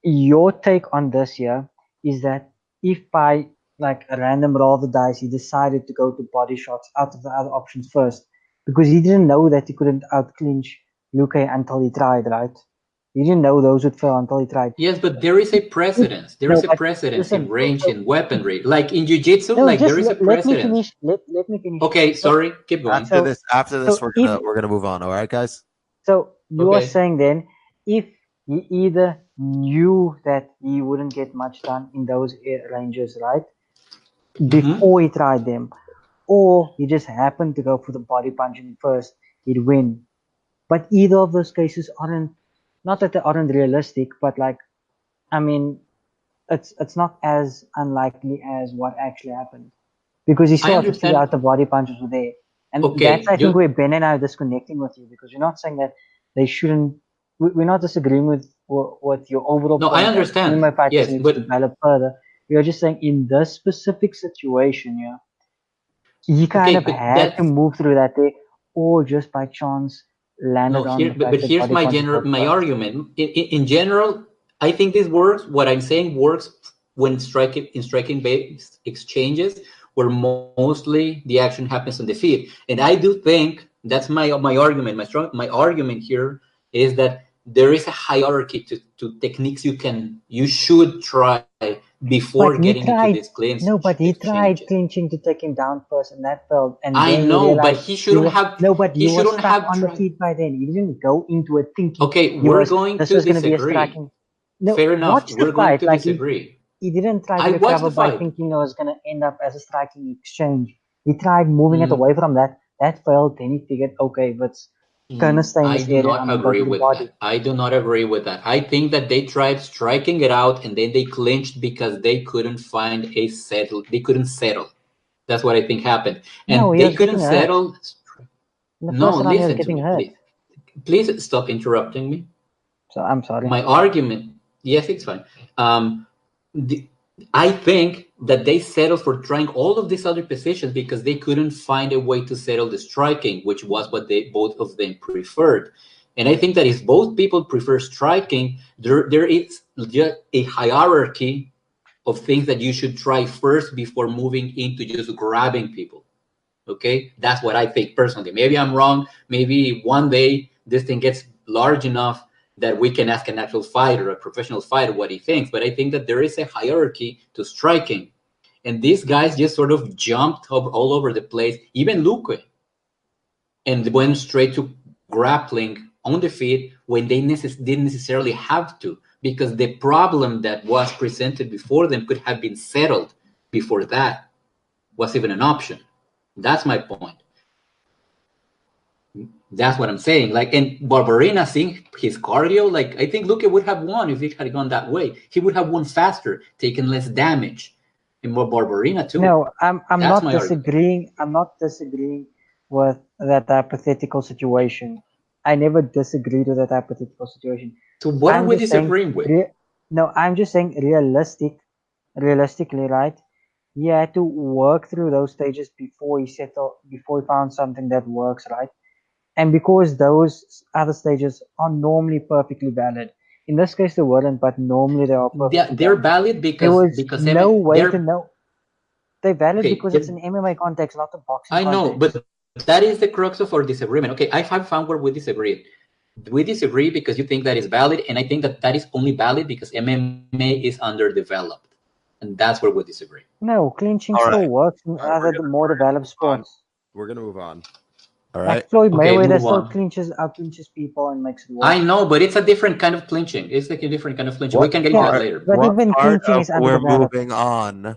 your take on this here is that if by like a random roll of the dice he decided to go to body shots out of the other options first because he didn't know that he couldn't out clinch Luke until he tried, right? He didn't know those would fail until he tried. Yes, but there is a precedence. There No, is a but precedence in listen, range in weaponry. Like in jiu-jitsu, no, like just there is a let me precedence. finish. Let me finish. Okay, So sorry, keep going. after so this. After this, so if we're gonna move on. All right, guys. So you are Okay. saying then, if he either knew that he wouldn't get much done in those ranges, right, Mm-hmm. before he tried them, or he just happened to go for the body punching first, he'd win. But either of those cases aren't, not that they aren't realistic, but like, I mean, it's not as unlikely as what actually happened because he I still had to figure understand. out the body punches were there. And that's, Okay, I think, where Ben and I are disconnecting with you because you're not saying that they shouldn't. We're not disagreeing with your overall no, I point that understand. MMA fighters Yes, need to but develop further. We are just saying in this specific situation, yeah, he kind okay, of but had to that's move through that day, or just by chance landed No, on here, the fact but that here's body contact works my well. argument. In general, I think this works. What I'm saying works when striking based exchanges, where mostly the action happens on the feet. And I do think that's my argument. My argument here is that there is a hierarchy to techniques you should try before But he getting into tried. these clinch No, but he tried exchanges. clinching to take him down first, and that failed. And I then he know, but realized he shouldn't have. no, but He you were shouldn't stuck have on the tried. feet by then. He didn't go into it thinking. Okay, he we're was, going this to was going to be a disagree. striking. No, Fair enough. watch We're the going fight. to Like disagree. he didn't try I to watched recover the by fight. thinking it was going to end up as a striking exchange. He tried moving it Mm. away from that. That failed. Then he figured, okay, but it's gonna stay in I this do area. not I'm gonna go agree to the with body. that. I do not agree with that. I think that they tried striking it out and then they clinched because they couldn't find a settle. They couldn't settle. That's what I think happened. And No, he they was couldn't getting hurt. settle. In the No, first round, he was listen to getting me, hurt. please. Please stop interrupting me. So I'm sorry. My argument, yes, it's fine. I think that they settled for trying all of these other positions because they couldn't find a way to settle the striking, which was what both of them preferred. And I think that if both people prefer striking, there is just a hierarchy of things that you should try first before moving into just grabbing people. Okay, that's what I think personally. Maybe I'm wrong. Maybe one day this thing gets large enough that we can ask an actual fighter, a professional fighter, what he thinks. But I think that there is a hierarchy to striking. And these guys just sort of jumped all over the place, even Luque, and went straight to grappling on the feet when they didn't necessarily have to, because the problem that was presented before them could have been settled before that was even an option. That's my point. That's what I'm saying. Like, and Barberena, seeing his cardio, like, I think Luque would have won if he had gone that way. He would have won faster, taken less damage. And more Barberena too. No, I'm That's not my disagreeing. I'm not disagreeing with that hypothetical situation. I never disagreed with that hypothetical situation. So what are I'm we just saying, disagreeing with? no, I'm just saying realistically, right? He had to work through those stages before he found something that works, right? And because those other stages are normally perfectly valid. In this case, they weren't, but normally they are perfectly They're valid. valid There was because no way they're to know. They're valid okay. because it's an MMA context, not a boxing I know, context. but that is the crux of our disagreement. Okay, I have found where we disagree. We disagree because you think that is valid, and I think that that is only valid because MMA is underdeveloped, and that's where we disagree. No, clinching All still right. works in other more developed sports. We're gonna move on. All Like right. Floyd Okay, Mayweather move still on. out-clinches people and makes it work. I know, but it's a different kind of clinching. It's like a different kind of clinching. What We can get into Yeah, that later. but What even part clinching of is we're underdeveloped. moving on?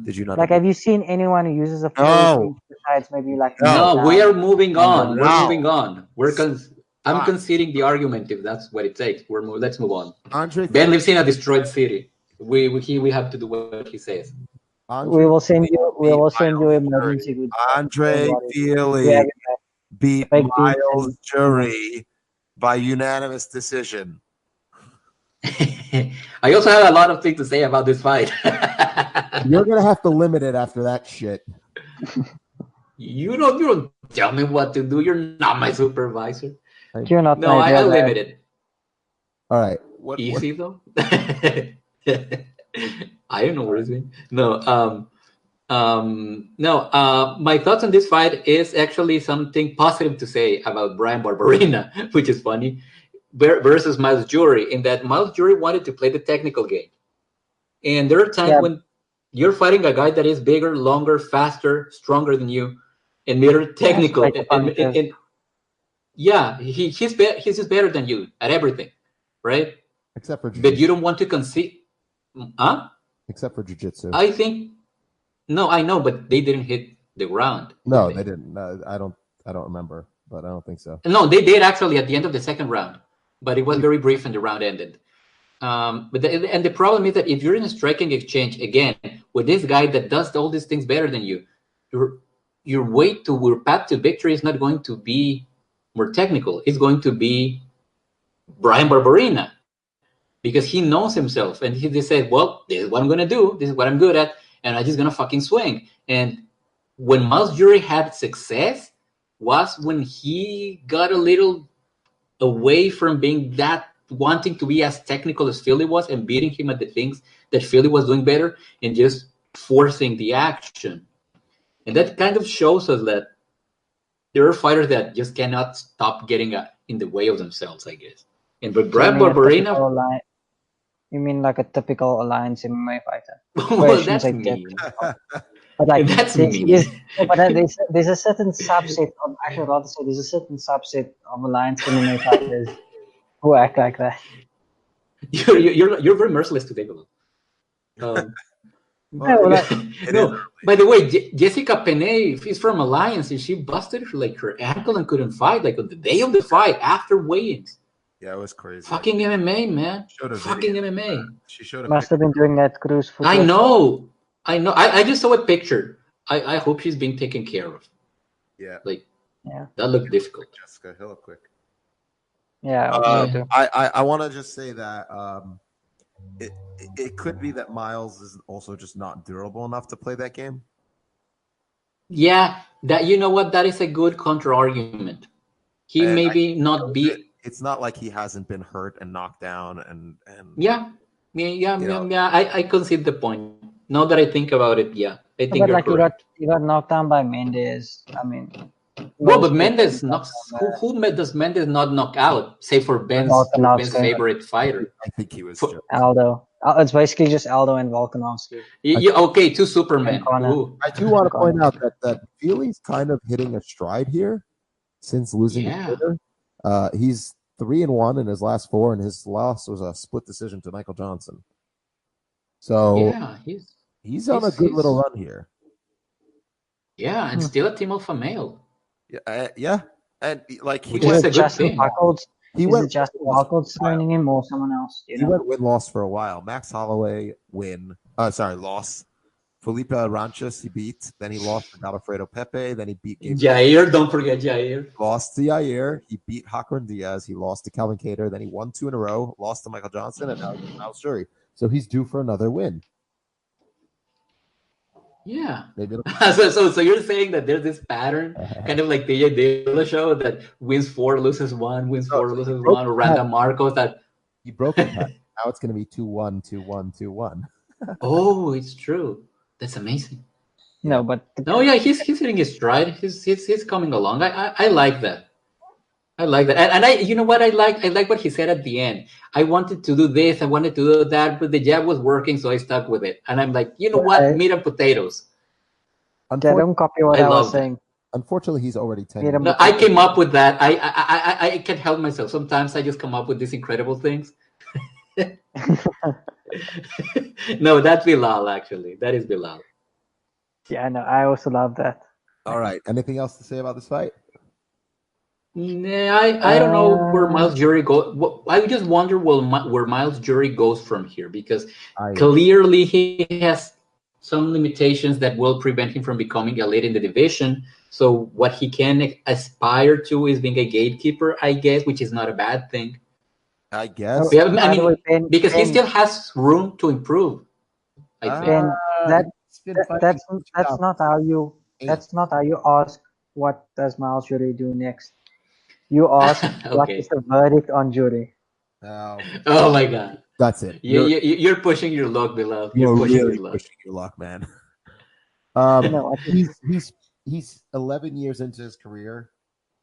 Did you not? Like, have you seen anyone who uses a full No. clinch besides maybe like No, we are moving on. and, We're No. moving on. I'm Fine. conceding the argument if that's what it takes. Let's move on. Andre, Ben lives in a destroyed city. We have to do what he says. we will send you emergency goods. Andre Don't worry. Feely Yeah, beat Fake beats Miles and- Jury by unanimous decision. I also have a lot of things to say about this fight. You're gonna have to limit it after that shit. You don't tell me what to do. You're not my supervisor. You're not No, my I'll brother. limit it. All right. Easy though. I don't know where it's going. My thoughts on this fight is actually something positive to say about Brian Barberena, which is funny, versus Miles Jury, in that Miles Jury wanted to play the technical game. And there are times when you're fighting a guy that is bigger, longer, faster, stronger than you, and more technical. He's just better than you at everything, right? Except for jiu-jitsu. But you don't want to concede. Huh? Except for jiu-jitsu. I think no, I know, but they didn't hit the ground. No, they didn't. No, I don't remember, but I don't think so. No, they did actually at the end of the second round, but it was very brief and the round ended. But the problem is that if you're in a striking exchange again with this guy that does all these things better than you, your path to victory is not going to be more technical. It's going to be Brian Barberena, because he knows himself and he just said, well, this is what I'm going to do. This is what I'm good at. And I'm just going to fucking swing. And when Miles Jury had success was when he got a little away from being that wanting to be as technical as Philly was and beating him at the things that Philly was doing better and just forcing the action. And that kind of shows us that there are fighters that just cannot stop getting in the way of themselves, I guess. And with Brad Barberena... You mean like a typical Alliance MMA fighter? Well, that's mean. But like that's mean. But there's a certain subset of, I should rather say, there's a certain subset of Alliance MMA fighters who act like that. You're very merciless today, Bilal. No. By the way, Jessica Penne is from Alliance, and she busted her ankle and couldn't fight on the day of the fight after weigh-ins. Yeah, it was crazy. Fucking MMA, man. Fucking MMA. She must have been doing that cruise for. I know. I just saw a picture. I hope she's being taken care of. Yeah. That looked difficult. Jessica, heal up quick. Yeah. I want to just say that it could be that Miles is also just not durable enough to play that game. Yeah, that you know what? That is a good counter argument. He maybe not be. It's not like he hasn't been hurt and knocked down and. Yeah. I concede the point. Now that I think about it, yeah, I think you're correct. You got knocked down by Mendes. I mean. Well, but Mendes knocks. Who does Mendes not knock out? Say for Ben's favorite fighter. I think he was Aldo. It's basically just Aldo and Volkanovski. Okay, two Supermen. I do want to point out that Feely's kind of hitting a stride here since losing to Twitter. He's 3-1 in his last 4, and his loss was a split decision to Michael Johnson. So he's on a good little run here. Yeah, and still a team alpha male. Yeah, and like he was a good thing. He went Justin Buckles signing him or someone else. He went win-loss for a while. Max Holloway loss. Felipe Ranches he beat. Then he lost to Alfredo Pepe. Then he beat Jair. Don't forget Jair. Lost to Jair. He beat Hakron Diaz. He lost to Calvin Kattar. Then he won 2 in a row. Lost to Michael Johnson, and now he's Miles Jury. So he's due for another win. Yeah. So you're saying that there's this pattern, kind of like the Dilla show, that wins 4, loses 1, wins 4, loses 1, or Randa Marcos that he broke it. Now it's going to be 2-1, 2-1, 2-1. Oh, it's true. That's amazing. He's hitting his stride. He's coming along. I like that. I like that. And I, you know what I like? I like what he said at the end. I wanted to do this, I wanted to do that, but the jab was working, so I stuck with it. And I'm like, you know what? Meat and potatoes. Don't copy what I was saying. Unfortunately, he's already 10. No, I came up with that. I can't help myself. Sometimes I just come up with these incredible things. No, that's Bilal, actually. That is Bilal. Yeah, no, I also love that. All right. Anything else to say about this fight? Nah, I don't know where Miles Jury goes. I just wonder where Miles Jury goes from here, because clearly he has some limitations that will prevent him from becoming elite in the division. So what he can aspire to is being a gatekeeper, I guess, which is not a bad thing. I guess. Yeah, I mean, because he still has room to improve. I think that's not how you ask what does Miles Jury do next. You ask what is the verdict on Jury. Oh my God. That's it. You're pushing your luck, beloved. You're pushing your luck, man. He's 11 years into his career.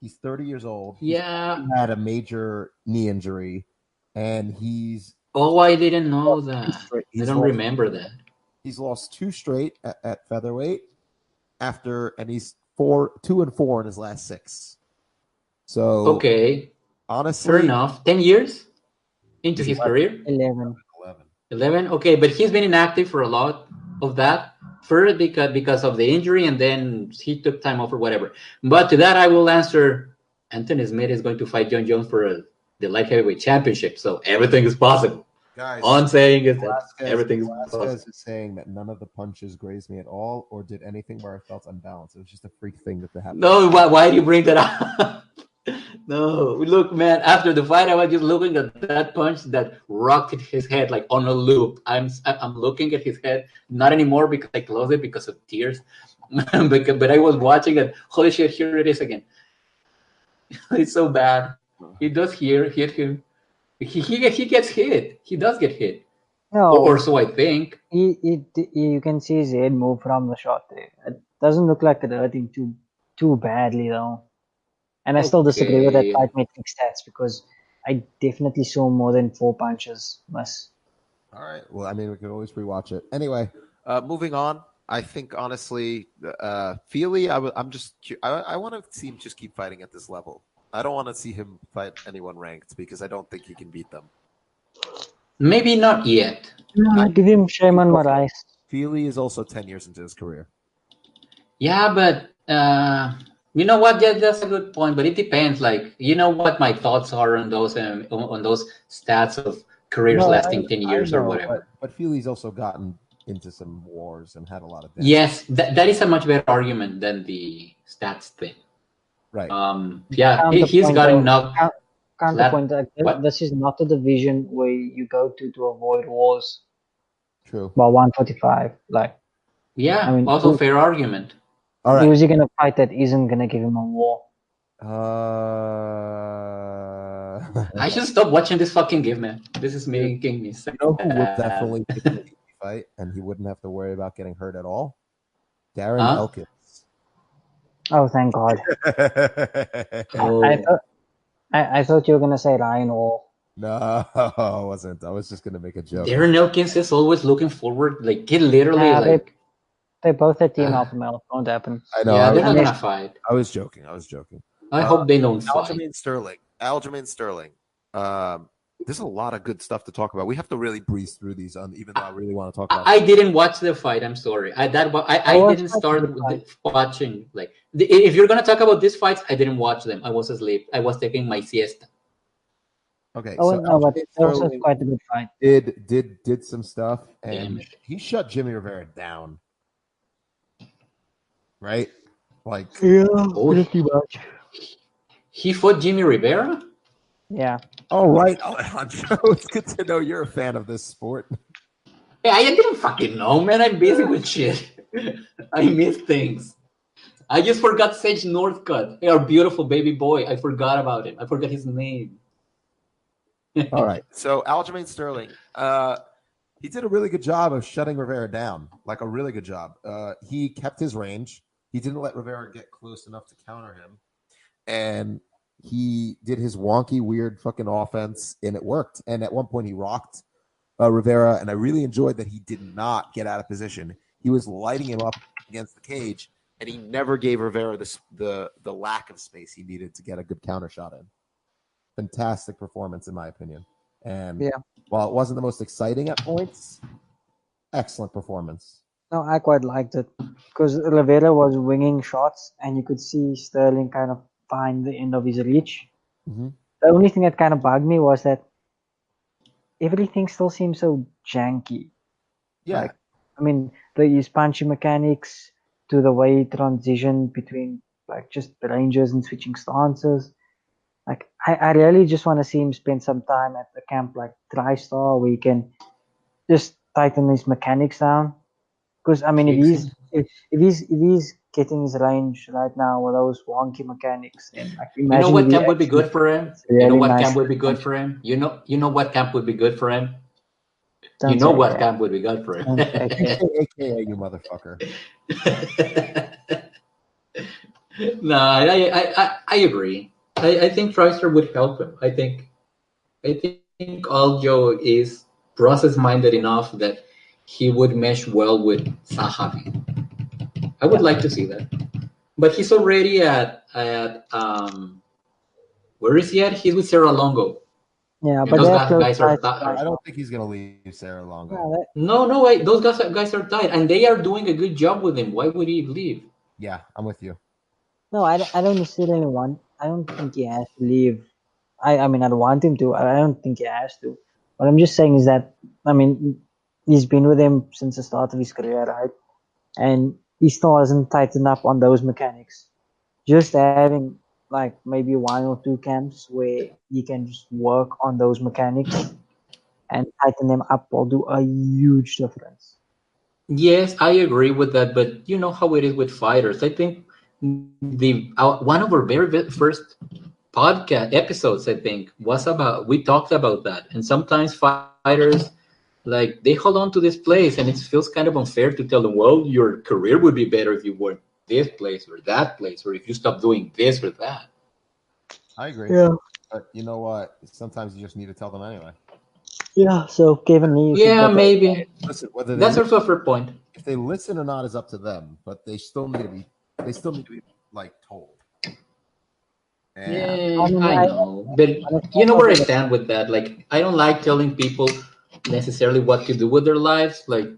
He's 30 years old. Yeah. He had a major knee injury, and he's... Oh, I didn't know that. I don't remember that. He's lost 2 straight at featherweight and he's 2-4 in his last 6. So okay, honestly, fair enough. 10 years into his career. 11. Okay, but he's been inactive for a lot of that. First, because of the injury, and then he took time off or whatever. But to that, I will answer: Anthony Smith is going to fight John Jones for the light heavyweight championship. So everything is possible. Guys, all I'm saying is that everything is possible. Is saying that none of the punches grazed me at all, or did anything where I felt unbalanced. It was just a freak thing that happened. No, why do you bring that up? No, look, man. After the fight, I was just looking at that punch that rocked his head like on a loop. I'm looking at his head, not anymore because I closed it because of tears. but I was watching it. Holy shit! Here it is again. It's so bad. He does hit him. He gets hit. He does get hit. No, Or so I think. you can see his head move from the shot there. It doesn't look like it hurt him too badly though. And I still disagree with that Okay. fight metric stats because I definitely saw more than 4 punches miss. All right. Well, I mean, we can always rewatch it. Anyway, moving on. I think honestly, Feely, I want to see him just keep fighting at this level. I don't want to see him fight anyone ranked because I don't think he can beat them. Maybe not yet. Give him Shayman Moraes. Feely is also 10 years into his career. Yeah, but you know what? Yeah, that's a good point. But it depends. Like, you know what my thoughts are on those stats of careers lasting 10 years or whatever. But Feely's also gotten into some wars and had a lot of deaths. Yes, that is a much better argument than the stats thing. Right. Yeah, he's gotten knocked. Counterpoint that this is not a division where you go to avoid wars. True. About 145, like. Yeah, I mean, also fair argument. All right. Who is he going to fight that isn't going to give him a war? I should stop watching this fucking game, man. This is making me sad. You know who would definitely pick an easy fight and he wouldn't have to worry about getting hurt at all? Darren Elkins. Oh, thank God. I thought you were going to say Ryan Hall. No, I wasn't. I was just going to make a joke. Darren Elkins is always looking forward. Like, he literally, they both at Team Alpha Male. Won't happen. I know. Yeah, they're not going to fight. I was joking. I hope they don't fight. Aljamain Sterling. There's a lot of good stuff to talk about. We have to really breeze through these, even though I really want to talk about. I didn't watch the fight. I'm sorry. I didn't start watching. Like, if you're gonna talk about these fights, I didn't watch them. I was asleep. I was taking my siesta. Okay. Oh, so no, but it was quite a good fight. Did some stuff, and he shut Jimmy Rivera down. Right? Like, yeah, pretty much. He fought Jimmy Rivera? Yeah. All right, Alejandro. It's good to know you're a fan of this sport. Yeah, I didn't fucking know, man. I'm busy with shit. I miss things. I just forgot Sage Northcutt. Hey, our beautiful baby boy. I forgot about him. I forgot his name. All right. So Aljamain Sterling, he did a really good job of shutting Rivera down. Like a really good job. He kept his range. He didn't let Rivera get close enough to counter him. And he did his wonky, weird fucking offense, and it worked. And at one point, he rocked Rivera, and I really enjoyed that he did not get out of position. He was lighting him up against the cage, and he never gave Rivera the lack of space he needed to get a good counter shot in. Fantastic performance, in my opinion. And while it wasn't the most exciting at points, excellent performance. No, I quite liked it because Rivera was winging shots, and you could see Sterling kind of find the end of his reach. Mm-hmm. The only thing that kind of bugged me was that everything still seems so janky. Yeah. Like, I mean, his punchy mechanics to the way he transitioned between like just the ranges and switching stances. Like, I really just want to see him spend some time at the camp like TriStar where he can just tighten his mechanics down. Because I mean, if he's getting his range right now with those wonky mechanics, and like, you know what camp would be good for him? Really, you know what camp would be good for him? You know what camp would be good for him? You know what camp would be good for him? AKA you motherfucker. No, I agree. I think TriStar would help him. I think Aljo is process-minded enough that he would mesh well with Sahavi. I would like to see that. But he's already at where is he at? He's with Serra Longo. Yeah, but those guys are I don't think he's gonna leave Serra Longo. No way. Those guys are tied, and they are doing a good job with him. Why would he leave? Yeah, I'm with you. No, I don't necessarily want. I don't think he has to leave. I mean, I don't want him to. I don't think he has to. What I'm just saying is that, I mean, he's been with him since the start of his career, right? And he still hasn't tightened up on those mechanics. Just having like maybe 1 or 2 camps where he can just work on those mechanics and tighten them up will do a huge difference. Yes, I agree with that, but you know how it is with fighters. I think one of our very first podcast episodes, I think, we talked about that. And sometimes fighters, like, they hold on to this place, and it feels kind of unfair to tell them, well, your career would be better if you were this place or that place, or if you stop doing this or that. I agree. Yeah. But you know what? Sometimes you just need to tell them anyway. Yeah. So Kevin Lee. Yeah, maybe. Listen, whether That's also a fair point. if they listen or not is up to them, but they still need to be like told. And Yeah, I know, but you know where I stand with that. Like, I don't like telling people necessarily what to do with their lives. Like,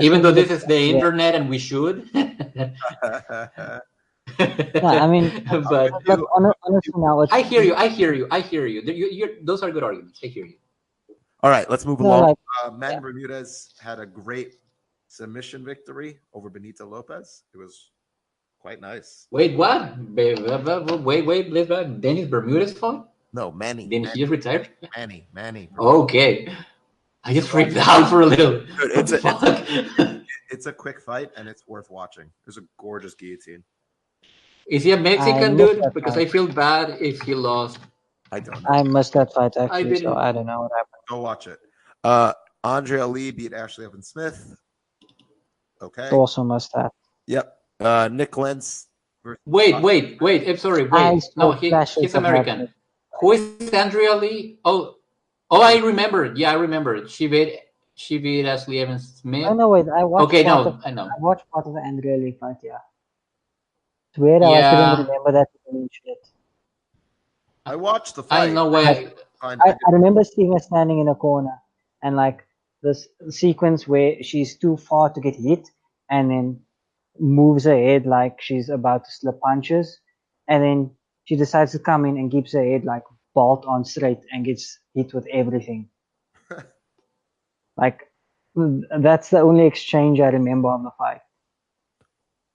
even though this is the internet and we should. I mean, but honestly, now I hear you. Those are good arguments. I hear you. All right, let's move along. Man Bermudez had a great submission victory over Benito Lopez. It was quite nice. Wait, what? Wait, Dennis Bermudez fought? No, Manny. Didn't he just retired? Manny. Okay. I just freaked out for a little. It's a quick fight, and it's worth watching. It's a gorgeous guillotine. Is he a Mexican dude? Because I feel bad if he lost. I don't know. I missed that fight, actually, so I don't know what happened. Go watch it. Andrea Lee beat Ashley Evans Smith. Okay. Also must have. Yep. Nick Lentz. Wait. I'm sorry. Wait. No, he's American. Who is Andrea Lee? Oh, I remember. Yeah, I remember. She beat Ashley Evans Smith. Oh no, wait. I watched. Okay, no, I know. I watched part of the Andrea Lee fight. Yeah. It's weird. I couldn't remember that shit. I watched the fight. I know why. I remember seeing her standing in a corner, and like this sequence where she's too far to get hit, and then moves her head like she's about to slip punches, and then she decides to come in and keeps her head like bolt on straight and gets hit with everything. Like, that's the only exchange I remember of the fight.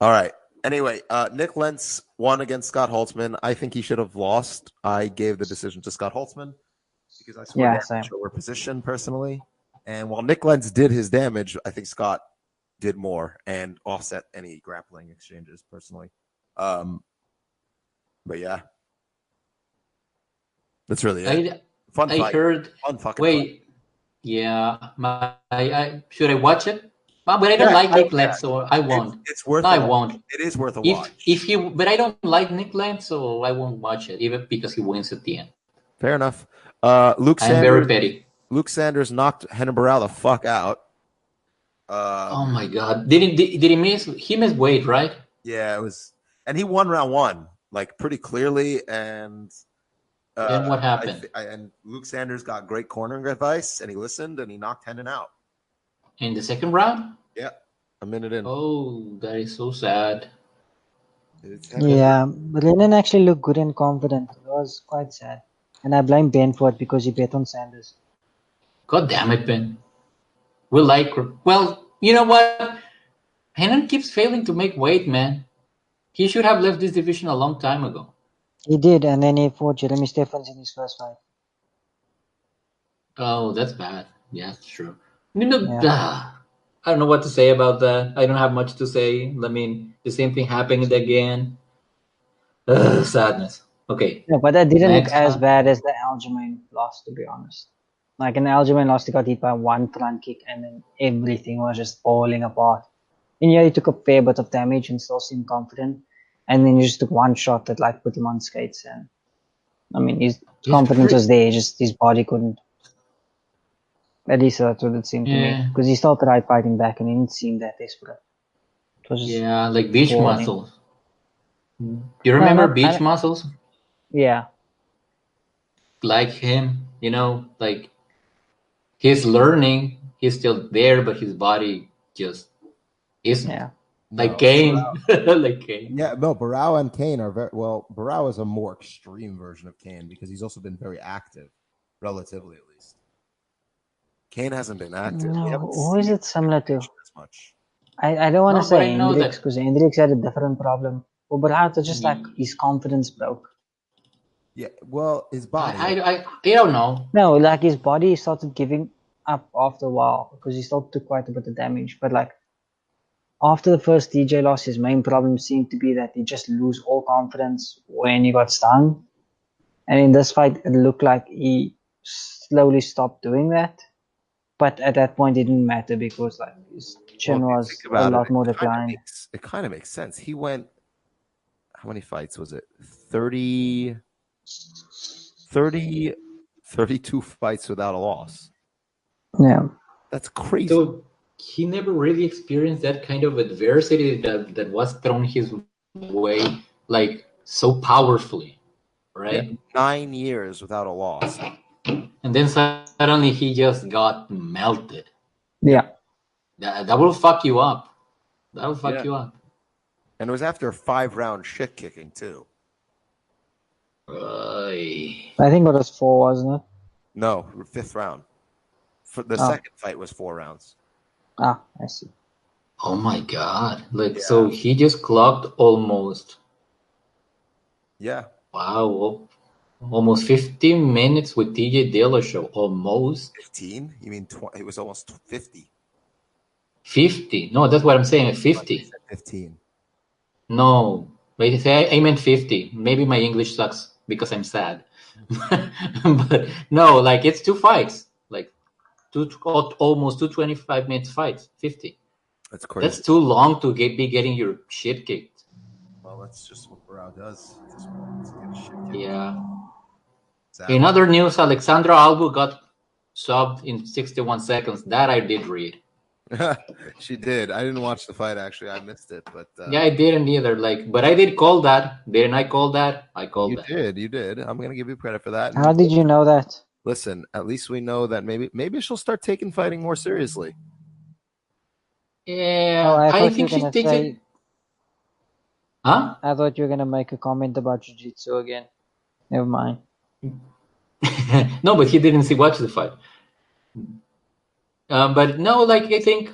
All right. Anyway, Nick Lentz won against Scott Holtzman. I think he should have lost. I gave the decision to Scott Holtzman because I swear over position personally. And while Nick Lentz did his damage, I think Scott did more and offset any grappling exchanges personally. But yeah, that's really it. Fun fight. Fun fucking fight. Yeah, should I watch it? But I don't like Nick Lentz, so I won't. It's worth. No, I won't. It is worth a watch. But I don't like Nick Lentz, so I won't watch it, even because he wins at the end. Fair enough. Luke Sanders. I'm very petty. Luke Sanders knocked Renan Barão the fuck out. Oh my god! Did he miss? He missed weight, right? Yeah, it was, and he won round one like pretty clearly. And then what happened? And Luke Sanders got great cornering advice, and he listened, and he knocked Renan out in the second round. Yeah, a minute in. Oh, that is so sad. Yeah, but Renan actually looked good and confident. It was quite sad, and I blame Ben for it because he bet on Sanders. God damn it, Ben. Well, you know what? Renan keeps failing to make weight, man. He should have left this division a long time ago. He did, and then he fought Jeremy Stephens in his first fight. Oh, that's bad. Yeah, that's true. I don't know what to say about that. I don't have much to say. I mean, the same thing happened again. Sadness. Okay. Yeah, but that didn't look as bad as the Aljamain loss, to be honest. Like in Aljamain loss, he got hit by one front kick, and then everything was just falling apart. And yeah, he took a fair bit of damage and still seemed confident. And then he just took one shot that like put him on skates. And I mean, his confidence was there, just his body couldn't. At least that's what it seemed to me. Because he still tried fighting back and he didn't seem that desperate. It was just like beach muscles. You remember beach muscles? Yeah. Like him, like he's learning, he's still there, but his body just isn't. Yeah. Like Kane. Like Kane. Yeah, no, Barão and Kane are very well. Barão is a more extreme version of Kane because he's also been very active, relatively at least. Kane hasn't been active. No, who is it similar to? As much. I don't want to say Hendricks because Hendricks had a different problem. But Barão was just like his confidence broke. Yeah, well, his body. I don't know. No, like his body started giving up after a while because he still took quite a bit of damage. But like after the first TJ loss, his main problem seemed to be that he just lose all confidence when he got stung. And in this fight, it looked like he slowly stopped doing that. But at that point, it didn't matter because like his chin was a lot more declined. It kind of makes sense. He went, how many fights was it? 32 fights without a loss. Yeah. That's crazy. So he never really experienced that kind of adversity that was thrown his way, like so powerfully, right? Yeah, 9 years without a loss. And then suddenly he just got melted. Yeah. That will fuck you up. That will fuck you up. And it was after a 5-round shit kicking too. Ay. I think it was 4, wasn't it? No, 5th round. For the second fight was 4 rounds. Ah, I see. Oh my god! So he just clocked almost. Yeah. Wow. Almost 15 minutes with TJ Dillashaw. Almost 15? You mean 20? It was almost 50. 50? No, that's what I'm saying. 50. 15. No, wait. I meant 50. Maybe my English sucks because I'm sad. But no, like it's 2 fights. Like almost 2 25-minute fights. 50. That's crazy. That's too long to be getting your shit kicked. Well, that's just what Barao does. Just wants to get shit kicked. Yeah. Exactly. In other news, Alexandra Albu got subbed in 61 seconds. That I did read. She did. I didn't watch the fight, actually. I missed it. But yeah, I didn't either. But I did call that. Didn't I call that? I called that. You did. I'm going to give you credit for that. How did you know that? Listen, at least we know that maybe she'll start taking fighting more seriously. Yeah, I think she takes it. Huh? I thought you were going to make a comment about jiu-jitsu again. Never mind. No, but he didn't watch the fight. But no, I think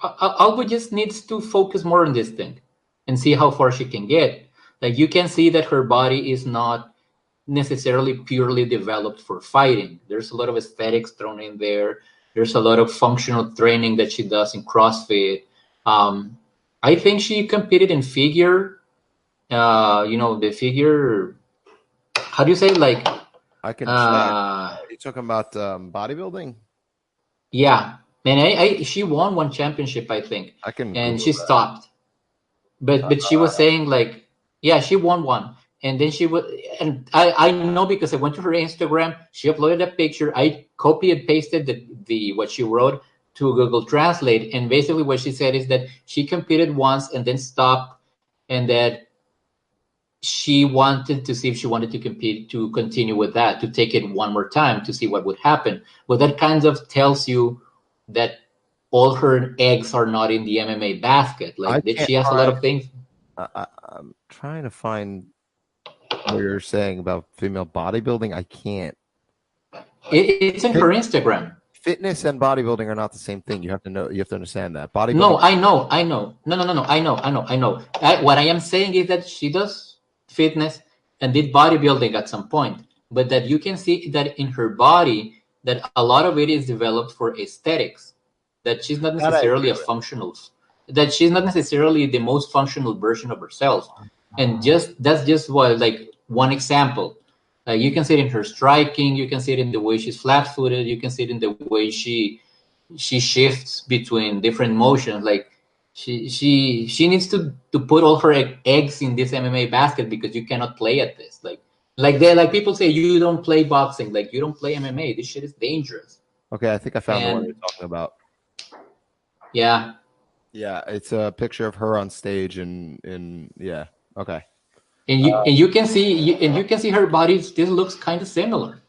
Albu just needs to focus more on this thing and see how far she can get. You can see that her body is not necessarily purely developed for fighting. There's a lot of aesthetics thrown in there. There's a lot of functional training that she does in CrossFit. I think she competed in figure. The figure. How do you say I can. Are you talking about bodybuilding? Yeah, and she won one championship, I think. I can. And she stopped. But she was saying she won one. And then she would, and I know because I went to her Instagram. She uploaded a picture. I copy and pasted the what she wrote to Google Translate, and basically what she said is that she competed once and then stopped, and that she wanted to see if she wanted to continue with that, to take it one more time to see what would happen. Well, that kind of tells you that all her eggs are not in the MMA basket. She has a lot of things. I'm trying to find what you're saying about female bodybuilding. I can't. It's in her Instagram. Fitness and bodybuilding are not the same thing. You have to know. You have to understand that. Bodybuilding. No, I know. No. I know. What I am saying is that she does fitness and did bodybuilding at some point, but that you can see that in her body that a lot of it is developed for aesthetics. That she's not necessarily that she's not necessarily the most functional version of herself. And that's just one example. You can see it in her striking. You can see it in the way she's flat-footed. You can see it in the way she shifts between different motions. She needs to put all her eggs in this MMA basket because you cannot play at this. People say you don't play boxing. You don't play MMA. This shit is dangerous. Okay, I think I found the one you're talking about. Yeah. Yeah, it's a picture of her on stage and yeah. Okay. And you can see her body still looks kind of similar.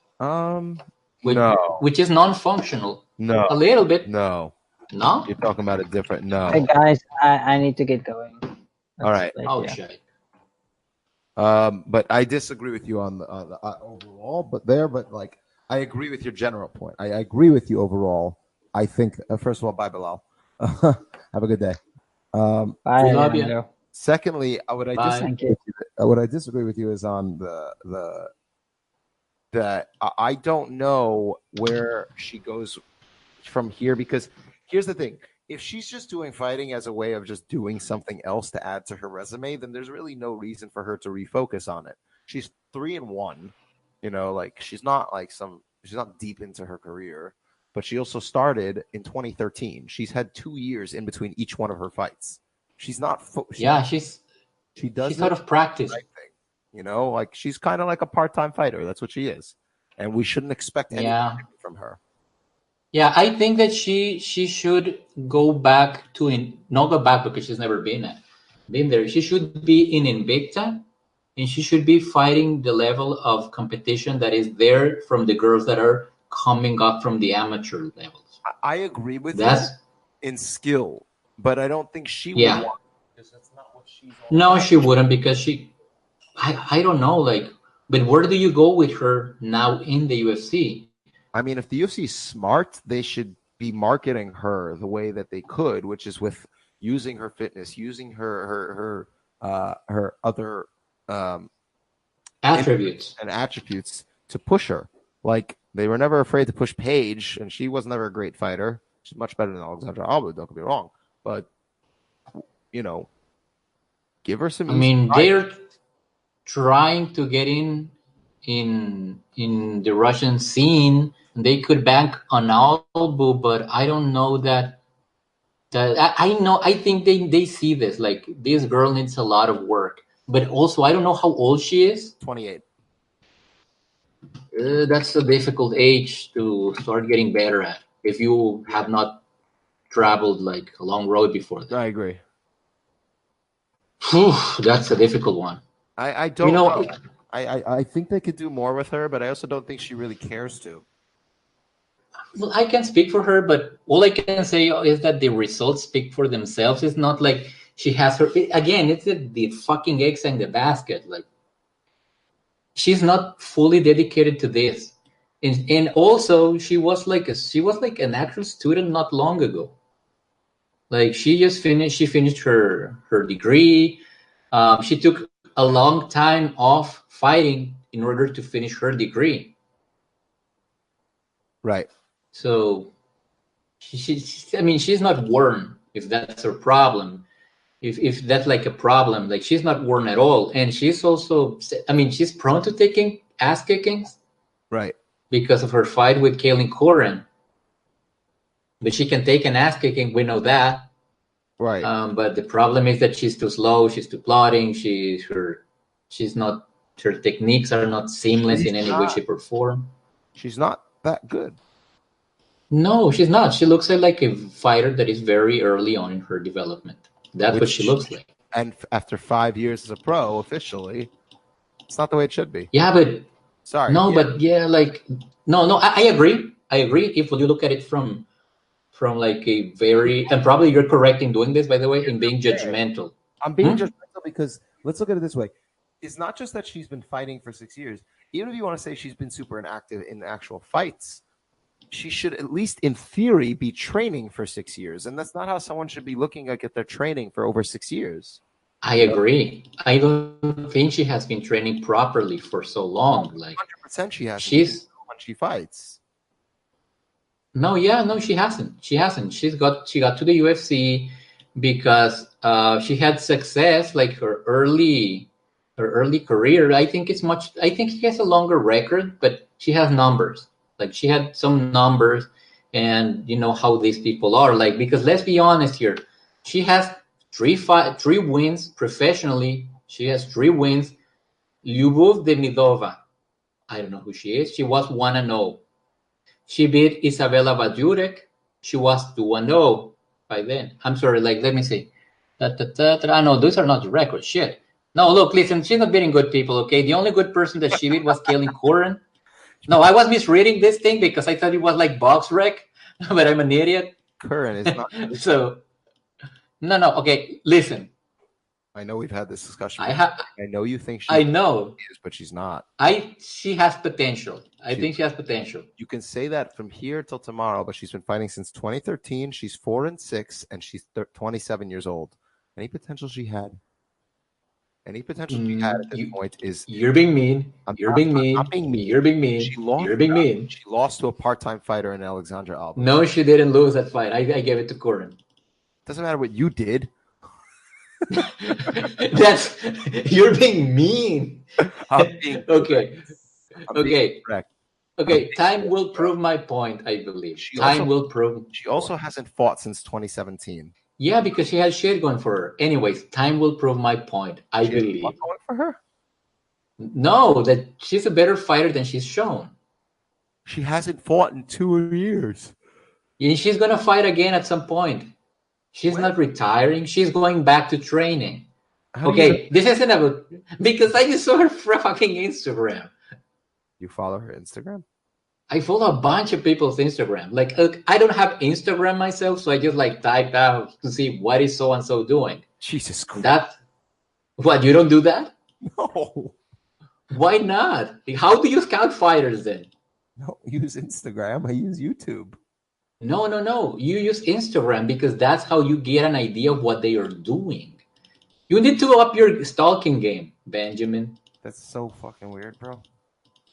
Which is non-functional. No. A little bit. No. No? You're talking about it different. No. Hey guys, I need to get going. All right. Shit. But I disagree with you on the overall. But I agree with your general point. I agree with you overall. I think first of all, bye Bilal. Have a good day. Bye. Love you. Secondly, what I disagree with you is on the I don't know where she goes from here, because here's the thing. if she's just doing fighting as a way of just doing something else to add to her resume, then there's really no reason for her to refocus on it. She's 3-1, like she's not deep into her career, but she also started in 2013. She's had 2 years in between each one of her fights. She's not. She does. She's out of practice. Right thing, like she's kind of like a part-time fighter. That's what she is, and we shouldn't expect anything from her. Yeah, I think that she should go back not go back because she's never been there. She should be in Invicta, and she should be fighting the level of competition that is there from the girls that are coming up from the amateur levels. I agree with you in skill, but I don't think she would want, because that's not what she's all No, about. she wouldn't, because I don't know, but where do you go with her now in the UFC? I mean, if the UFC is smart, they should be marketing her the way that they could, which is with using her fitness, using her other attributes to push her. Like, they were never afraid to push Paige, and she was never a great fighter. She's much better than Alexandra Alba, don't get me wrong. But, give her some. I mean, they're trying to get in the Russian scene. They could bank on Albu, but I don't know that I think they see this, like, this girl needs a lot of work. But also, I don't know how old she is. 28. That's a difficult age to start getting better at if you have not traveled like a long road before that. I agree. That's a difficult one. I don't know. I think they could do more with her, but I also don't think she really cares to. Well, I can speak for her, but all I can say is that the results speak for themselves. It's not like she has her again. It's the fucking eggs in the basket. Like, she's not fully dedicated to this, and also she was like an actual student not long ago. Like, she finished her degree. She took a long time off fighting in order to finish her degree. Right. So she's not worn, if that's her problem. If that's like a problem, like, she's not worn at all. And she's also, she's prone to taking ass kickings. Right. Because of her fight with Kaylin Corrin. But she can take an ass kicking, we know that. Right. But the problem is that she's too slow, she's too plodding, her techniques are not seamless in any way, shape, or form. She's not that good. No, she's not. She looks like a fighter that is very early on in her development. That's what she looks like. And after 5 years as a pro, officially, it's not the way it should be. Yeah, but sorry. No, but I agree. I agree. If you look at it from like a very, and probably you're correct in doing this, by the way, in being judgmental. I'm being judgmental because let's look at it this way. It's not just that she's been fighting for 6 years. Even if you want to say she's been super inactive in actual fights, she should, at least in theory, be training for 6 years. And that's not how someone should be looking at their training for over 6 years. I agree. I don't think she has been training properly for so long. Like, 100% she has. When she fights. No, she hasn't. She hasn't. She got to the UFC because she had success, like her early career. I think she has a longer record, but she has numbers. Like, she had some numbers, and you know how these people are. Like, because let's be honest here, she has three wins professionally. She has 3 wins. Lyubov Demidova, I don't know who she is. She was 1-0. She beat Isabella Bajurek. She was 2-0 by then. I'm sorry, let me see. No, those are not the records. Shit. No, look, listen, she's not beating good people, okay? The only good person that she beat was Kaylin Corrin. No, I was misreading this thing because I thought it was like Box Rec, but I'm an idiot. Current is not. So, no, okay, listen. I know we've had this discussion. I know you think I know. Is, but she's not. She has potential. I think she has potential. You can say that from here till tomorrow, but she's been fighting since 2013. She's 4-6, and she's 27 years old. Any potential she had at this point is... You're being mean. You're being mean. You're being mean. You're being mean. She lost to a part-time fighter in Alexandra Alba. No, she didn't lose that fight. I gave it to Corrin. Doesn't matter what you did. That's you're being mean. I'm being Okay. I'm being Okay. correct. Okay. Time will prove my point, I believe. Time will prove. She also hasn't fought since 2017. Yeah, because she has shit going for her. Anyways, time will prove my point, I She has believe. what going for her? No, that she's a better fighter than she's shown. She hasn't fought in 2 years. And she's gonna fight again at some point. She's not retiring. She's going back to training. Okay, this isn't about because I just saw her fucking Instagram. You follow her Instagram? I follow a bunch of people's Instagram. Like, I don't have Instagram myself, so I just like type out to see what is so and so doing. Jesus Christ! That what you don't do that? No. Why not? How do you scout fighters then? No, use Instagram. I use YouTube. No. You use Instagram because that's how you get an idea of what they are doing. You need to up your stalking game, Benjamin. That's so fucking weird, bro.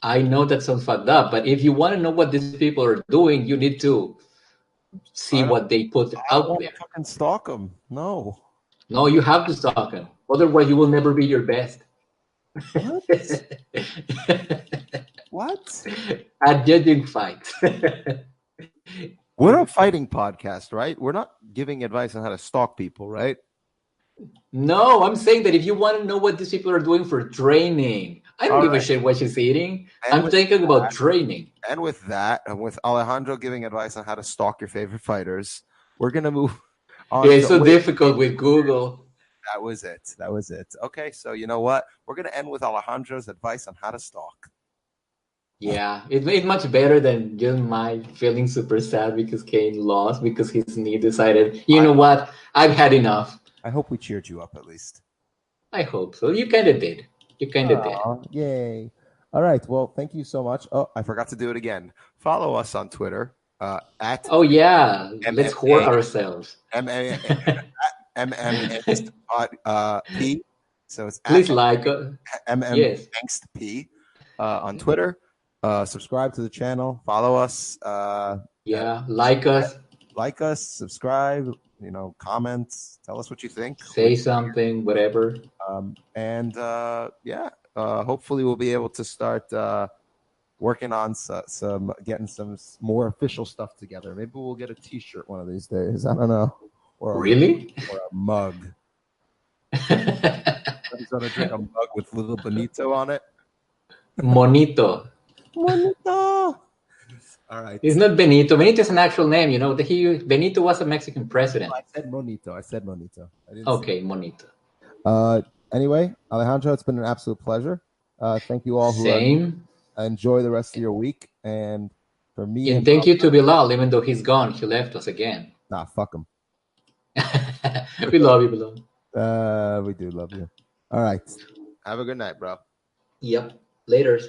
I know that sounds fucked up, but if you want to know what these people are doing, you need to see what they put out there. Fucking stalk them. No. No, you have to stalk them. Otherwise, you will never be your best. What? What? At judging fights. We're a fighting podcast, right? We're not giving advice on how to stalk people, right? No, I'm saying that if you want to know what these people are doing for training, I don't give a shit what she's eating. I'm thinking about training. And with that, and with Alejandro giving advice on how to stalk your favorite fighters, we're going to move on. Yeah, it's so difficult with Google. That was it. Okay, so you know what? We're going to end with Alejandro's advice on how to stalk. Yeah, it's much better than just my feeling super sad because Kane lost because his knee decided, you know what? I've had enough. I hope we cheered you up at least. I hope so. You kind of did. Yay. All right. Well, thank you so much. Oh, I forgot to do it again. Follow us on Twitter at. Oh, yeah. Let's whore ourselves. MMAngst P. So it's please like MMAngst P on Twitter. Subscribe to the channel. Follow us. Like us. Like us. Subscribe. Comments. Tell us what you think. Say something. Whatever. Hopefully we'll be able to start working on getting some more official stuff together. Maybe we'll get a T-shirt one of these days. I don't know. Or a mug. I'm gonna drink a mug with little Benito on it. Monito. All right. It's not Benito. Benito is an actual name. Benito was a Mexican president. No, I said Monito. Okay, Monito. Anyway, Alejandro, it's been an absolute pleasure. Thank you all. Same. Enjoy the rest of your week. And for me, and thank you to Bilal, even though he's gone. He left us again. Nah, fuck him. We love you, Bilal. We do love you. All right. Have a good night, bro. Yep. Laters.